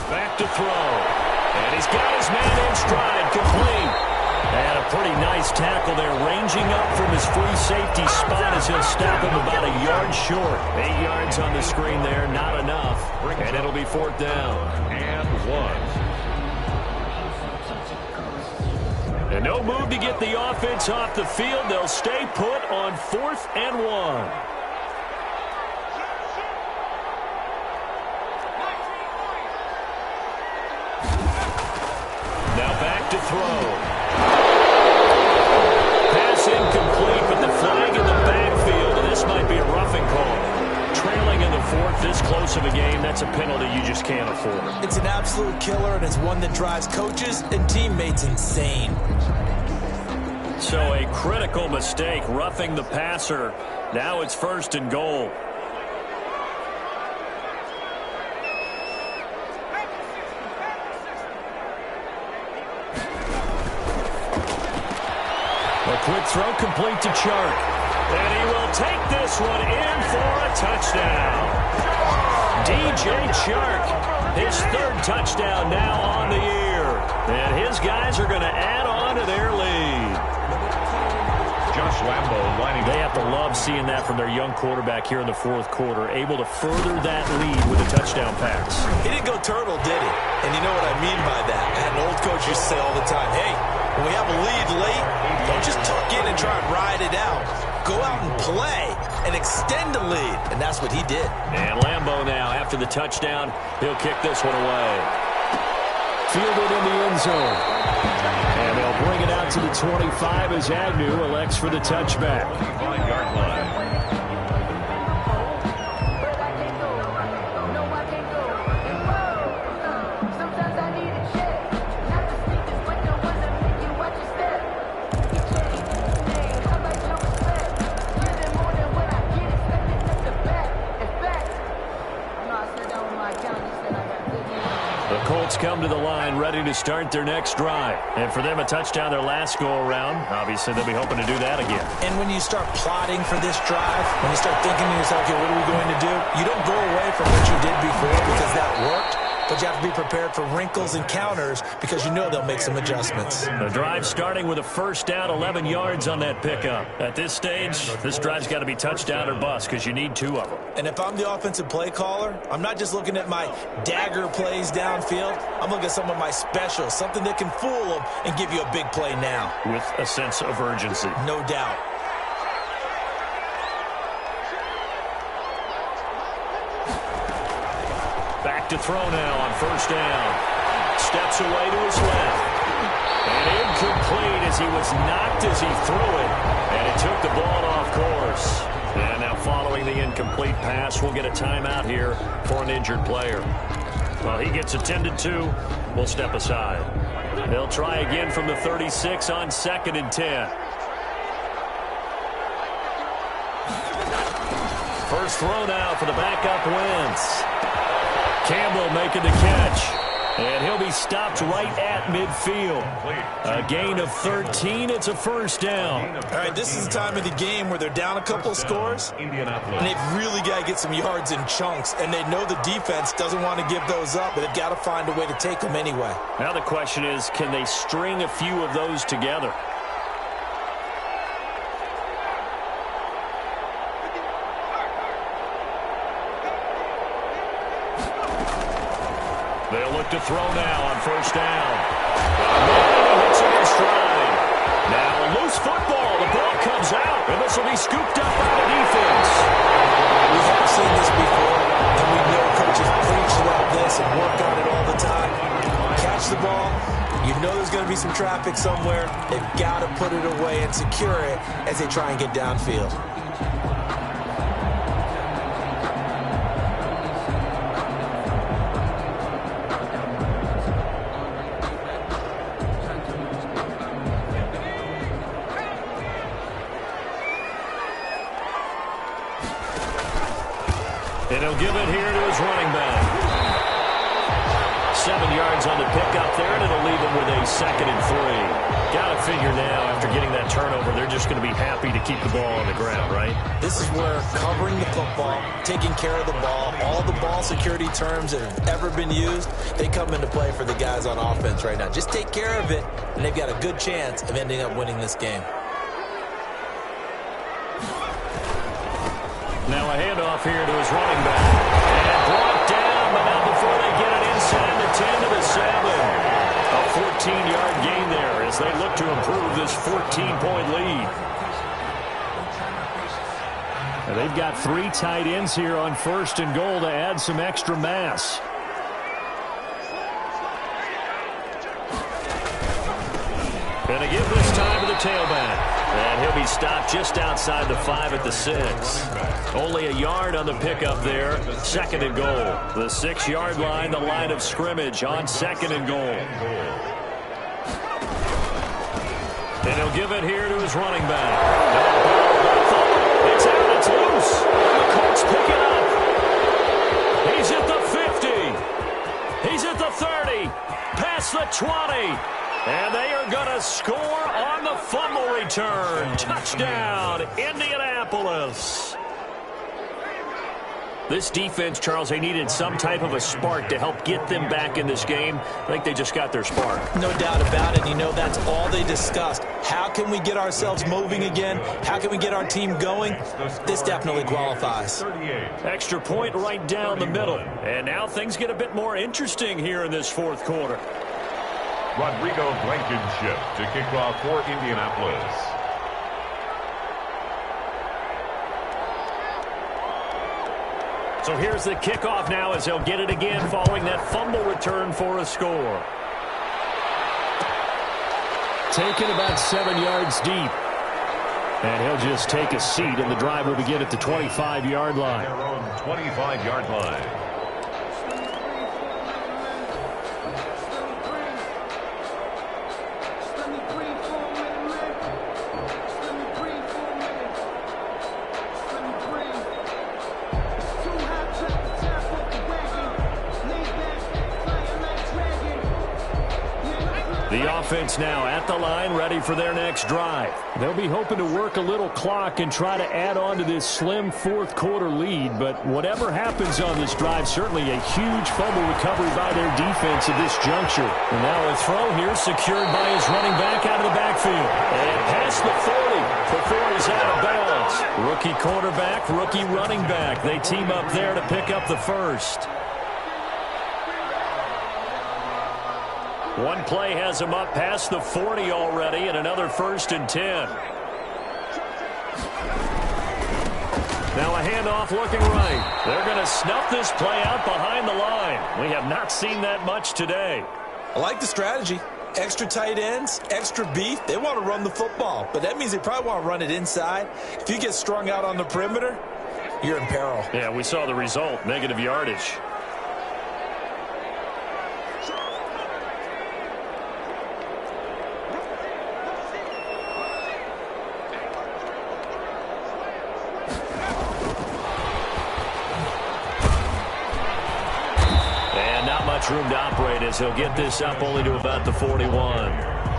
Back to throw. And he's got his man in stride, complete. And a pretty nice tackle there, ranging up from his free safety spot as he'll stop him about a yard short. 8 yards on the screen there, not enough. And it'll be 4th down. And 1. And no move to get the offense off the field. They'll stay put on 4th and 1. Now back to throw. Pass incomplete, but the flag in the backfield, and this might be a roughing call. Trailing in the 4th, this close of a game, that's a penalty you just can't afford. It's an absolute killer, and it's one that drives coaches and teammates insane. So a critical mistake, roughing the passer. Now it's 1st and goal. A quick throw complete to Chark. And he will take this one in for a touchdown. DJ Chark, his 3rd touchdown now on the year. And his guys are going to add on to their lead. Josh Lambo lining up. They have to love seeing that from their young quarterback here in the 4th quarter, able to further that lead with a touchdown pass. He didn't go turtle, did he? And you know what I mean by that. I had an old coach used to say all the time, hey, when we have a lead late, don't just tuck in and try and ride it out. Go out and play and extend the lead. And that's what he did. And Lambo now, after the touchdown, he'll kick this one away. Fielded in the end zone. And they'll bring it out to the 25 as Agnew elects for the touchback. 5-yard line. Colts come to the line ready to start their next drive. And for them, a touchdown their last go-around. Obviously, they'll be hoping to do that again. And when you start plotting for this drive, when you start thinking to yourself, okay, what are we going to do? You don't go away from what you did before because that worked. But you have to be prepared for wrinkles and counters because you know they'll make some adjustments. The drive starting with a 1st down, 11 yards on that pickup. At this stage, this drive's got to be touchdown or bust because you need 2 of them. And if I'm the offensive play caller, I'm not just looking at my dagger plays downfield. I'm looking at some of my specials, something that can fool them and give you a big play now. With a sense of urgency. No doubt. to throw now on first down. Steps away to his left. And incomplete as he was knocked as he threw it. And it took the ball off course. And now following the incomplete pass, we'll get a timeout here for an injured player. Well, he gets attended to. We'll step aside. They'll try again from the 36 on 2nd and 10. First throw now for the backup Wentz. Campbell making the catch. And he'll be stopped right at midfield. A gain of 13. It's a first down. All right, this is the time of the game where they're down a couple of scores, and they've really got to get some yards in chunks, and they know the defense doesn't want to give those up, but they've got to find a way to take them anyway. Now the question is, can they string a few of those together? They'll look to throw now on first down. And he hits it in stride. Now a loose football. The ball comes out, and this will be scooped up by the defense. We have seen this before, and we know coaches preach about this and work on it all the time. Catch the ball. You know there's going to be some traffic somewhere. They've got to put it away and secure it as they try and get downfield. And he'll give it here to his running back. 7 yards on the pickup there, and it'll leave him with a 2nd and 3. Got to figure now, after getting that turnover, they're just going to be happy to keep the ball on the ground, right? This is where covering the football, taking care of the ball, all the ball security terms that have ever been used, they come into play for the guys on offense right now. Just take care of it, and they've got a good chance of ending up winning this game. Now a handoff here to his running back. And brought down, but not before they get it inside the 10 to the 7. A 14-yard gain there as they look to improve this 14-point lead. And they've got 3 tight ends here on 1st and goal to add some extra mass. And to give this time to the tailback. And he'll be stopped just outside the 5 at the 6. Only a yard on the pickup there. 2nd and goal. The 6-yard line, the line of scrimmage on 2nd and goal. And he'll give it here to his running back. It's out, it's loose. The Colts pick it up. He's at the 50. He's at the 30. Past the 20. And they are going to score on the fumble return. Touchdown, Indianapolis. This defense, Charles, they needed some type of a spark to help get them back in this game. I think they just got their spark. No doubt about it. You know, that's all they discussed. How can we get ourselves moving again? How can we get our team going? This definitely qualifies. Extra point right down the middle. And now things get a bit more interesting here in this 4th quarter. Rodrigo Blankenship to kick off for Indianapolis. So here's the kickoff now as they'll get it again following that fumble return for a score. Taken about 7 yards deep. And he'll just take a seat, and the drive will begin at the 25-yard line. Their own 25-yard line. The offense now at the line, ready for their next drive. They'll be hoping to work a little clock and try to add on to this slim 4th quarter lead. But whatever happens on this drive, certainly a huge fumble recovery by their defense at this juncture. And now a throw here secured by his running back out of the backfield. And past the 40 before he's out of bounds. Rookie quarterback, rookie running back. They team up there to pick up the first. One play has him up past the 40 already, and another 1st and 10. Now a handoff looking right. They're going to snuff this play out behind the line. We have not seen that much today. I like the strategy. Extra tight ends, extra beef. They want to run the football, but that means they probably want to run it inside. If you get strung out on the perimeter, you're in peril. Yeah, we saw the result, negative yardage. Room to operate as he'll get this up only to about the 41.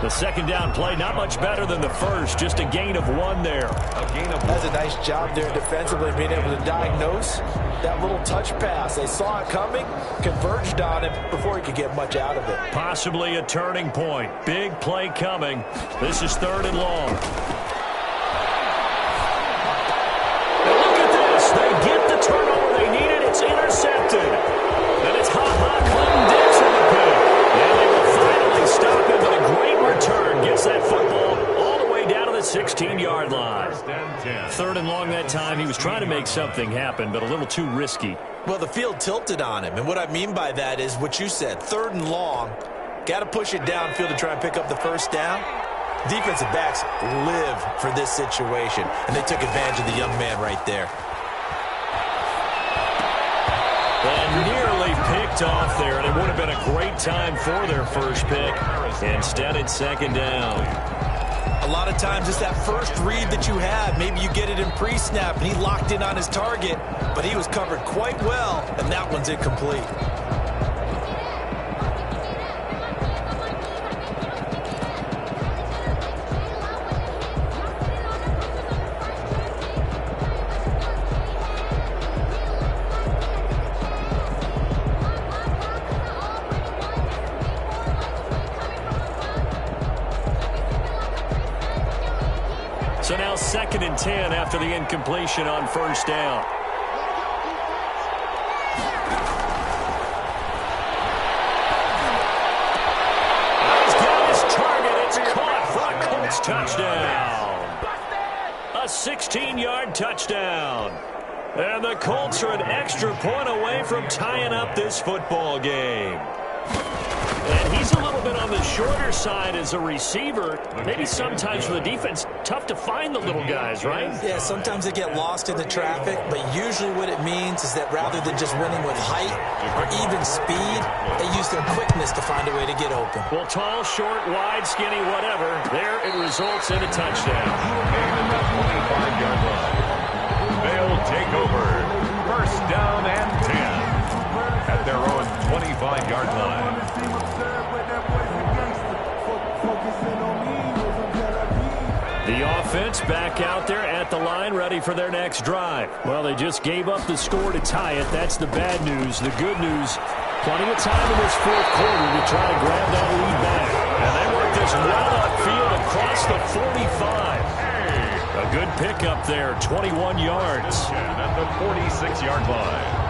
The second down play, not much better than the first, just a gain of 1 there. That's a nice job there defensively, being able to diagnose that little touch pass. They saw it coming, converged on it before he could get much out of it. Possibly a turning point. Big play coming. This is 3rd and long. Now look at this. They get the turnover they needed. It's intercepted. And it's Clinton Dix in the pit. And they will finally stop him, but a great return. Gets that football all the way down to the 16-yard line. 3rd and long that time. He was trying to make something happen, but a little too risky. Well, the field tilted on him. And what I mean by that is what you said. 3rd and long. Got to push it downfield to try and pick up the first down. Defensive backs live for this situation. And they took advantage of the young man right there. And nearly picked off there, and it would have been a great time for their first pick. Instead, it's 2nd down. A lot of times it's that first read that you have. Maybe you get it in pre-snap, and he locked in on his target, but he was covered quite well, and that one's incomplete. So now 2nd and 10 after the incompletion on first down. He's got his target. It's caught for a Colts touchdown. A 16-yard touchdown. And the Colts are an extra point away from tying up this football game. And he's a little bit on the shorter side as a receiver. Maybe sometimes for the defense, tough to find the little guys, right? Yeah, sometimes they get lost in the traffic, but usually what it means is that rather than just winning with height or even speed, they use their quickness to find a way to get open. Well, tall, short, wide, skinny, whatever, there it results in a touchdown. They'll take over. 1st down and 10 at their own 25-yard line. The offense back out there at the line, ready for their next drive. Well, they just gave up the score to tie it. That's the bad news. The good news, plenty of time in this 4th quarter to try to grab that lead back. And they work this well upfield across the 45. A good pickup there, 21 yards. At the 46-yard line.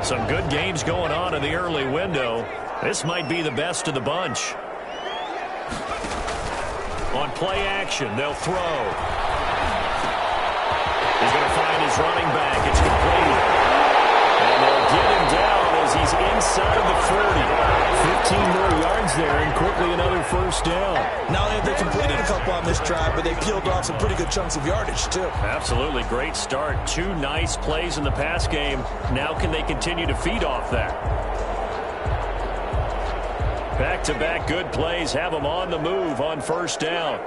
Some good games going on in the early window. This might be the best of the bunch. On play action, they'll throw. He's going to find his running back. It's complete. And they'll get him down as he's inside the 40. 15 more yards there and quickly another first down. Not only have they completed a couple on this drive, but they peeled off some pretty good chunks of yardage, too. Absolutely. Great start. 2 nice plays in the pass game. Now can they continue to feed off that? Back-to-back good plays have them on the move on first down.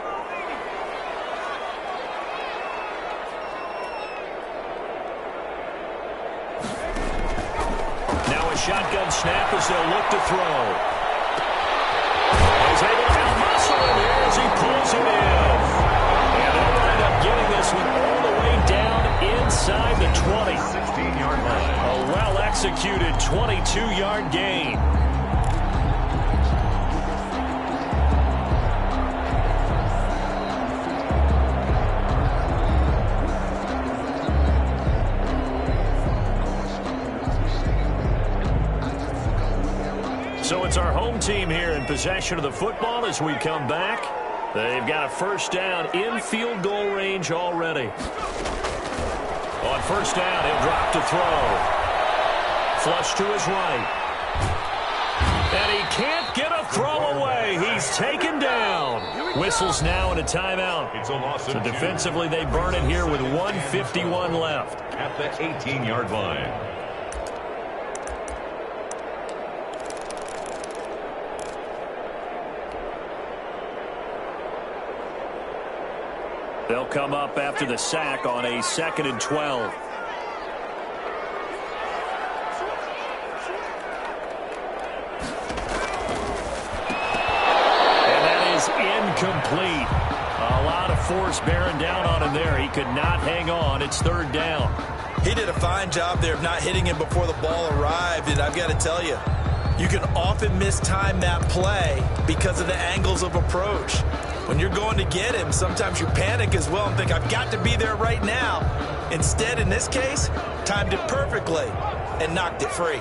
Now a shotgun snap as they'll look to throw. He's able to muscle him here as he pulls him in. And they'll wind up getting this one all the way down inside the 20. 16-yard line. A well-executed 22-yard gain. So it's our home team here in possession of the football as we come back. They've got a first down in field goal range already. On first down, he'll drop to throw. Flush to his right. And he can't get a throw away. He's taken down. Whistles now and a timeout. It's a loss of So defensively, they burn it here with 1:51 left. at the 18-yard line. They'll come up after the sack on a 2nd and 12. Incomplete. A lot of force bearing down on him there. He could not hang on. It's 3rd down. He did a fine job there of not hitting him before the ball arrived, and I've got to tell you, you can often mistime that play because of the angles of approach. When you're going to get him, sometimes you panic as well and think, I've got to be there right now. Instead, in this case, timed it perfectly and knocked it free.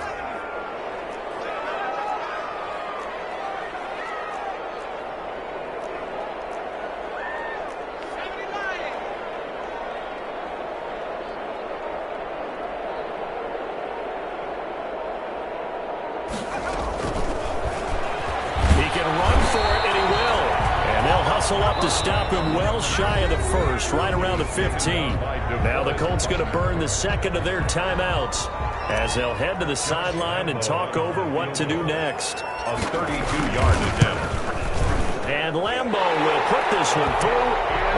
Up to stop him well shy of the first, right around the 15. Now the Colts going to burn the second of their timeouts as they'll head to the sideline and talk over what to do next. A 32-yard attempt. And Lambo will put this one through,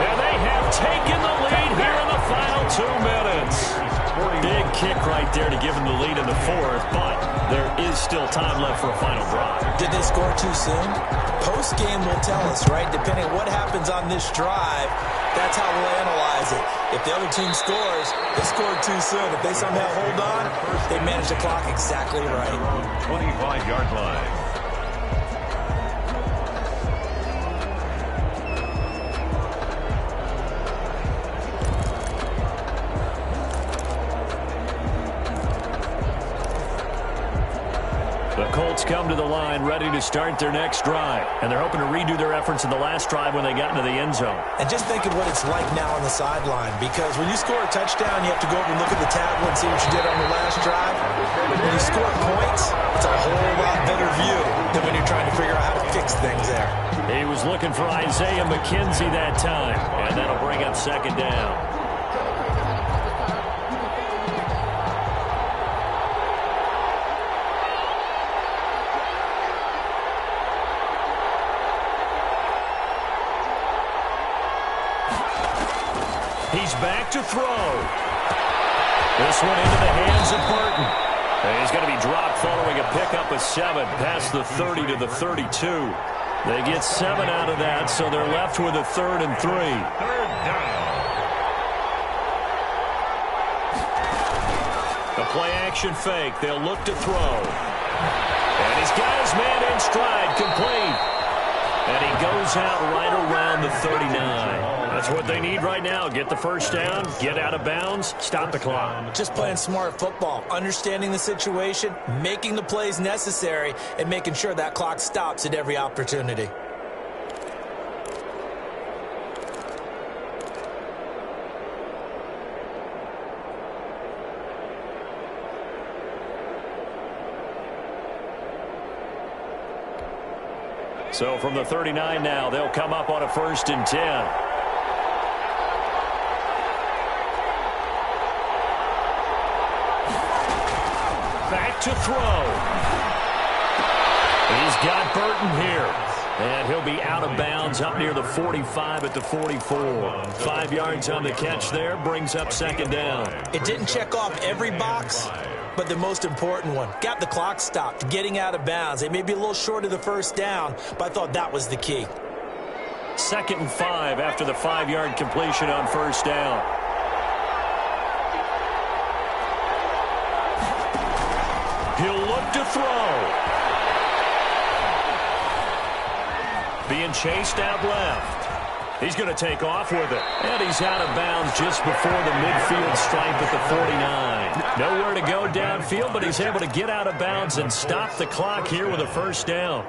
and they have taken the lead here in the final 2 minutes. Big kick right there to give them the lead in the 4th, but there is still time left for a final drive. Did they score too soon? Post-game will tell us, right? Depending on what happens on this drive, that's how we'll analyze it. If the other team scores, they scored too soon. If they somehow hold on, they manage the clock exactly right. 25-yard line. The Colts come to the line ready to start their next drive, and they're hoping to redo their efforts in the last drive when they got into the end zone. And just think of what it's like now on the sideline, because when you score a touchdown, you have to go over and look at the tablet and see what you did on the last drive. When you score points, it's a whole lot better view than when you're trying to figure out how to fix things there. He was looking for Isaiah McKenzie that time, and that'll bring up 2nd down. He's back to throw. This one into the hands of Burton. And he's going to be dropped following a pickup of 7 past the 30 to the 32. They get 7 out of that, so they're left with a 3rd and 3. 3rd down. The play-action fake. They'll look to throw. And he's got his man in stride, complete. And he goes out right around the 39. That's what they need right now. Get the first down, get out of bounds, stop the clock. Just playing smart football, understanding the situation, making the plays necessary, and making sure that clock stops at every opportunity. So from the 39 now, they'll come up on a 1st and 10. Back to throw. He's got Burton here. And he'll be out of bounds up near the 45 at the 44. 5 yards on the catch there, brings up 2nd down. It didn't check off every box, but the most important one. Got the clock stopped, getting out of bounds. They may be a little short of the first down, but I thought that was the key. 2nd and 5 after the 5-yard completion on first down. He'll look to throw. Being chased out left. He's going to take off with it. And he's out of bounds just before the midfield stripe at the 49. Nowhere to go downfield, but he's able to get out of bounds and stop the clock here with a first down.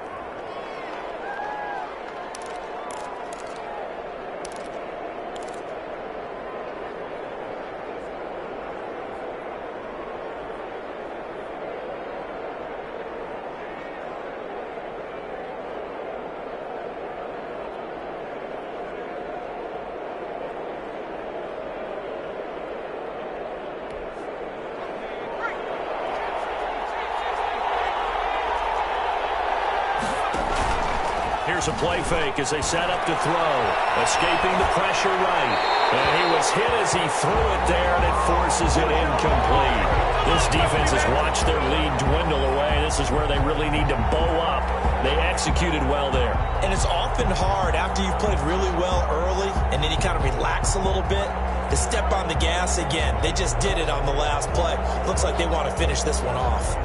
Here's a play fake as they set up to throw. Escaping the pressure right. And he was hit as he threw it there, and it forces it incomplete. This defense has watched their lead dwindle away. This is where they really need to bow up. They executed well there. And it's often hard after you've played really well early and then you kind of relax a little bit to step on the gas again. They just did it on the last play. Looks like they want to finish this one off.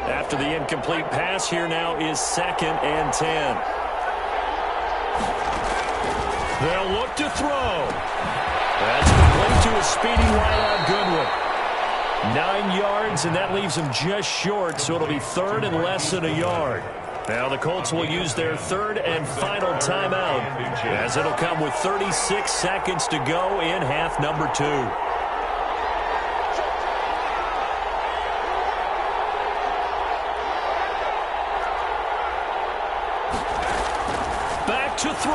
After the incomplete pass, here now is 2nd and 10. They'll look to throw. That's complete to a speedy wideout Goodwin. 9 yards, and that leaves him just short, so it'll be 3rd and less than a yard. Now the Colts will use their 3rd and final timeout, as it'll come with 36 seconds to go in half number 2. To throw.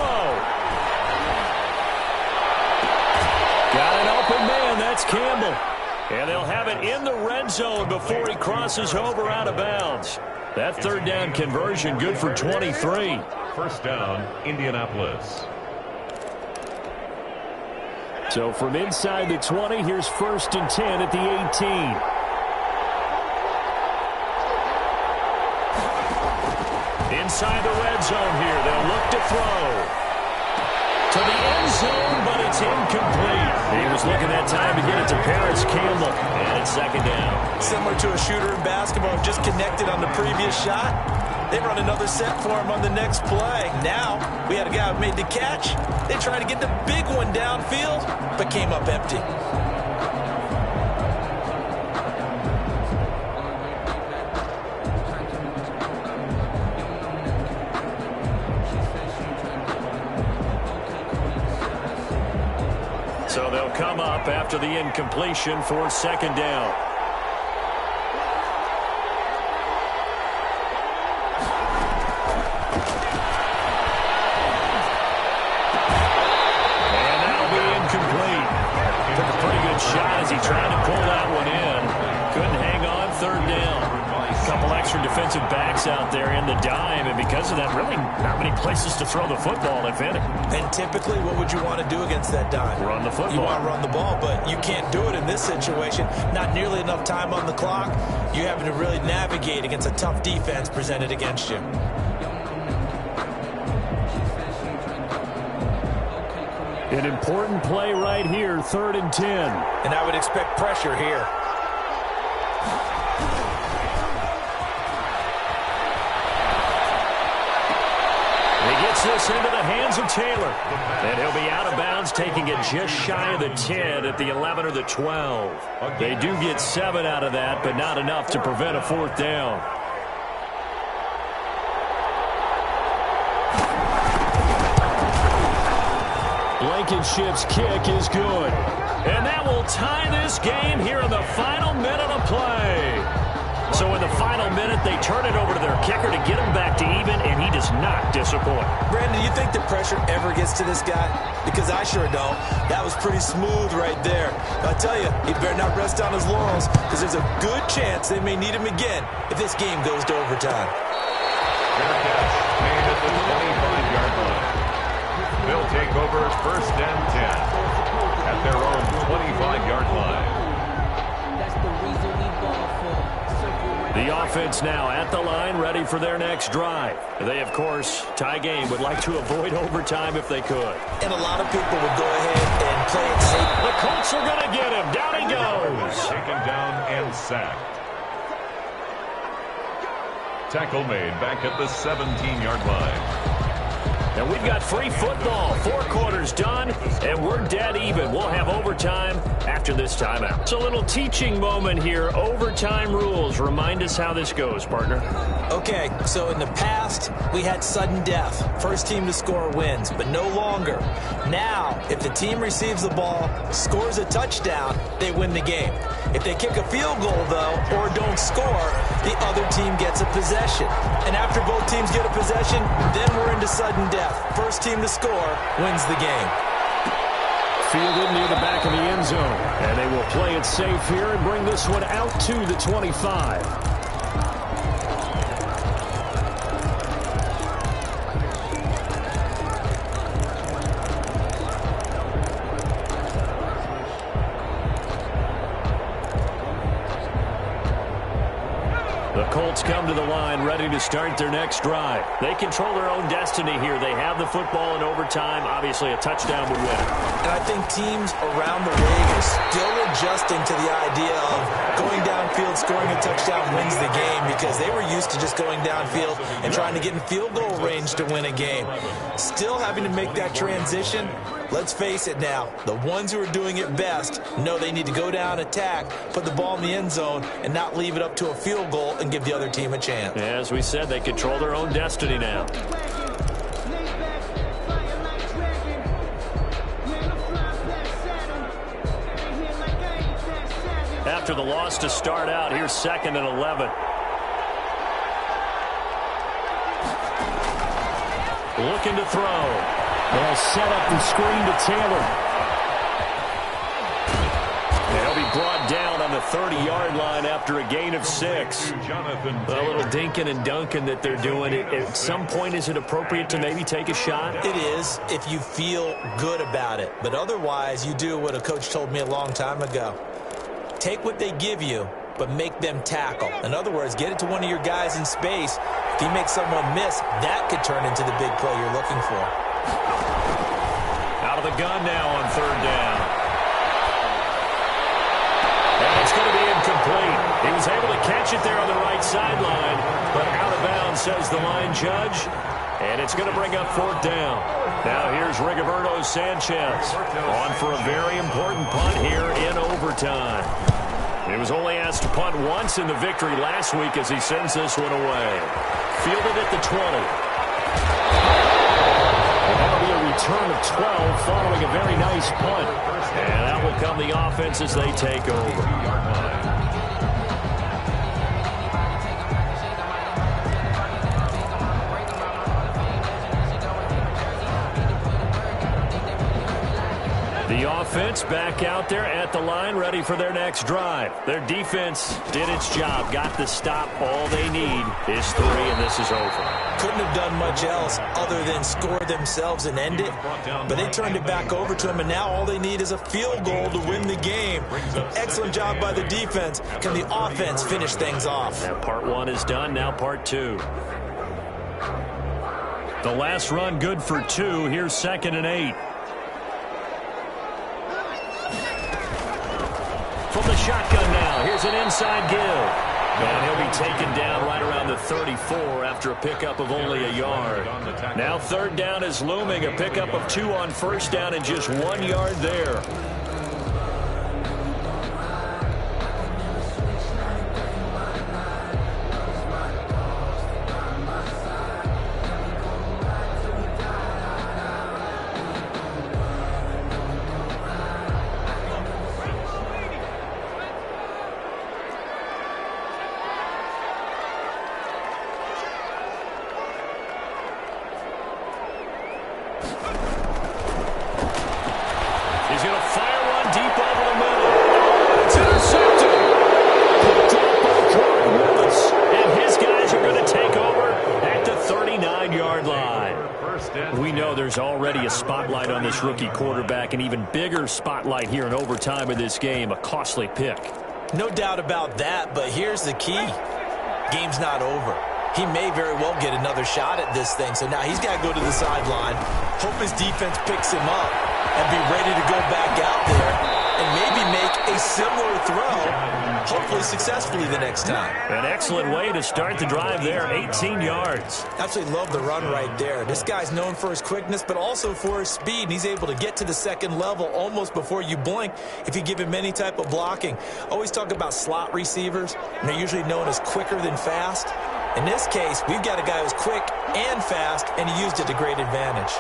Got an open man. That's Campbell. And they'll have it in the red zone before he crosses over out of bounds. That 3rd down conversion good for 23. First down, Indianapolis. So from inside the 20, here's 1st and 10 at the 18. Inside the red zone here. They'll look to throw. To the end zone, but it's incomplete. He was looking that time to get it to Paris Campbell. And it's 2nd down. Similar to a shooter in basketball, just connected on the previous shot. They run another set for him on the next play. Now, we had a guy who made the catch. They tried to get the big one downfield, but came up empty. So they'll come up after the incompletion for 2nd down. And that'll be incomplete. Took a pretty good shot as he tried to pull that one in. Couldn't hang on. 3rd down. A couple extra defensive backs out there in the dime, and because of that, really not many places to throw the football, if any. And typically, what would you want to do against that dime? Run the football. You want to run the ball, but you can't do it in this situation. Not nearly enough time on the clock. You're having to really navigate against a tough defense presented against you. An important play right here, 3rd and 10. And I would expect pressure here. This into the hands of Taylor. And he'll be out of bounds, taking it just shy of the 10 at the 11 or the 12. They do get 7 out of that, but not enough to prevent a 4th down. Blankenship's kick is good. And that will tie this game here in the final minute of play. So in the final minute, they turn it over to their kicker to get him back to even, and he does not disappoint. Brandon, do you think the pressure ever gets to this guy? Because I sure don't. That was pretty smooth right there. But I tell you, he better not rest on his laurels, because there's a good chance they may need him again if this game goes to overtime. Fair catch made at the 25-yard line. They'll take over 1st and 10 at their own 25-yard line. That's the reason we ball for. Circle The offense now at the line, ready for their next drive. They, of course, tie game, would like to avoid overtime if they could. And a lot of people would go ahead and play it safe. The Colts are going to get him. Down he goes. Taken down and sacked. Tackle made back at the 17-yard line. And we've got free football. 4 quarters done, and we're dead even. We'll have overtime after this timeout. It's a little teaching moment here. Overtime rules. Remind us how this goes, partner. Okay, so in the past, we had sudden death. First team to score wins, but no longer. Now, if the team receives the ball, scores a touchdown, they win the game. If they kick a field goal, though, or don't score, the other team gets a possession. And after both teams get a possession, then we're into sudden death. First team to score wins the game. Fielded near the back of the end zone. And they will play it safe here and bring this one out to the 25. The Colts come to the line ready to start their next drive. They control their own destiny here. They have the football in overtime. Obviously, a touchdown would win it. And I think teams around the league are still adjusting to the idea of going downfield, scoring a touchdown wins the game because they were used to just going downfield and trying to get in field goal range to win a game. Still having to make that transition. Let's face it now, the ones who are doing it best know they need to go down, attack, put the ball in the end zone, and not leave it up to a field goal and give the other team a chance. As we said, they control their own destiny now. After the loss to start out, here's 2nd and 11. Looking to throw. They'll set up the screen to Taylor. They'll be brought down on the 30-yard line after a gain of 6. A little dinking and dunking that they're doing. At some point, is it appropriate to maybe take a shot? It is if you feel good about it. But otherwise, you do what a coach told me a long time ago. Take what they give you, but make them tackle. In other words, get it to one of your guys in space. If he makes someone miss, that could turn into the big play you're looking for. Out of the gun now on 3rd down. And it's going to be incomplete. He was able to catch it there on the right sideline, but out of bounds, says the line judge. And it's going to bring up 4th down. Now here's Rigoberto Sanchez on for a very important punt here in overtime. He was only asked to punt once in the victory last week as he sends this one away. Fielded at the 20. And that'll be a return of 12 following a very nice punt. And that will come the offense as they take over. The offense back out there at the line, ready for their next drive. Their defense did its job, got the stop. All they need is 3, and this is over. Couldn't have done much else other than score themselves and end it. But they turned it back over to them, and now all they need is a field goal to win the game. Excellent job by the defense. Can the offense finish things off? Now part 1 is done, now part 2. The last run good for 2. Here's 2nd and 8. From the shotgun now, here's an inside give. And he'll be taken down right around the 34 after a pickup of only a yard. Now 3rd down is looming, a pickup of 2 on 1st down and just 1 yard there. There's already a spotlight on this rookie quarterback, an even bigger spotlight here in overtime of this game, a costly pick. No doubt about that, but here's the key. game's not over. He may very well get another shot at this thing. So now he's got to go to the sideline, hope his defense picks him up, and be ready to go back out there and maybe make a similar throw, hopefully successfully the next time. An excellent way to start the drive there, 18 yards. Absolutely love the run right there. This guy's known for his quickness, but also for his speed. And he's able to get to the second level almost before you blink if you give him any type of blocking. Always talk about slot receivers, and they're usually known as quicker than fast. In this case, we've got a guy who's quick and fast, and he used it to great advantage.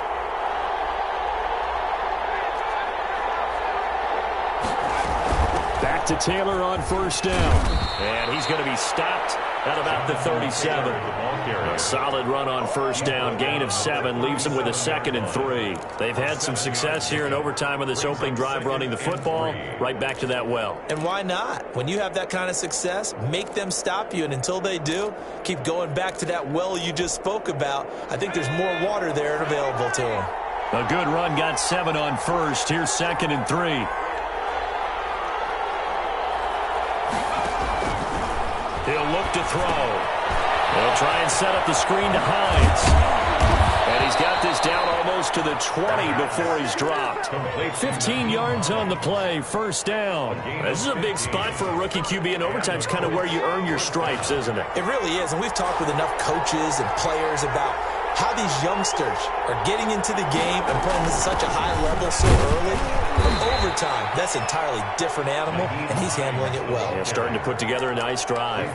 Back to Taylor on first down. And he's going to be stopped at about the 37. A solid run on first down. Gain of 7 leaves him with a 2nd and 3. They've had some success here in overtime of this opening drive running the football. Right back to that well. And why not? When you have that kind of success, make them stop you. And until they do, keep going back to that well you just spoke about. I think there's more water there available to him. A good run, got 7 on first. Here's 2nd and 3. He'll look to throw. He'll try and set up the screen to Hines. And he's got this down almost to the 20 before he's dropped. 15 yards on the play, first down. This is a big spot for a rookie QB, and overtime's kind of where you earn your stripes, isn't it? It really is, and we've talked with enough coaches and players about how these youngsters are getting into the game and playing at such a high level so early. But overtime, that's an entirely different animal, and he's handling it well. Yeah, starting to put together a nice drive.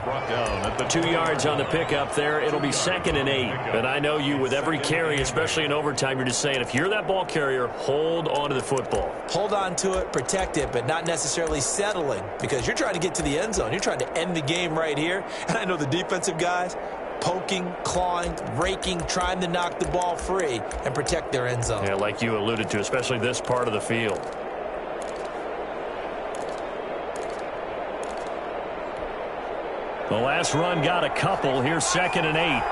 2 yards on the pickup there. It'll be 2nd and 8. And I know you, with every carry, especially in overtime, you're just saying, if you're that ball carrier, hold on to the football. Hold on to it, protect it, but not necessarily settling, because you're trying to get to the end zone. You're trying to end the game right here. And I know the defensive guys, poking, clawing, raking, trying to knock the ball free and protect their end zone. Yeah, like you alluded to, especially this part of the field. The last run got a couple. Here's 2nd and 8.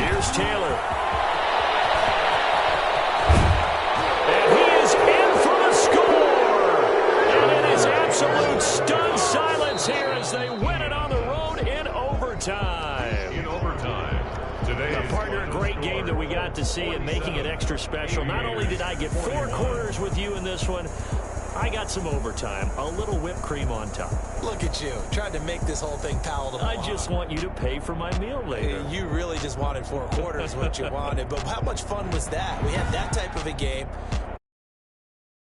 Here's Taylor. And he is in for the score. And it is absolute stunned silence here as they win it on the road in overtime. In overtime. Today, Partner, a great game that we got to see and making it extra special. Not only did I get 4 quarters with you in this one, I got some overtime, a little whipped cream on top. Look at you, trying to make this whole thing palatable. I just want you to pay for my meal later. You really just wanted 4 quarters what you wanted, but how much fun was that? We had that type of a game.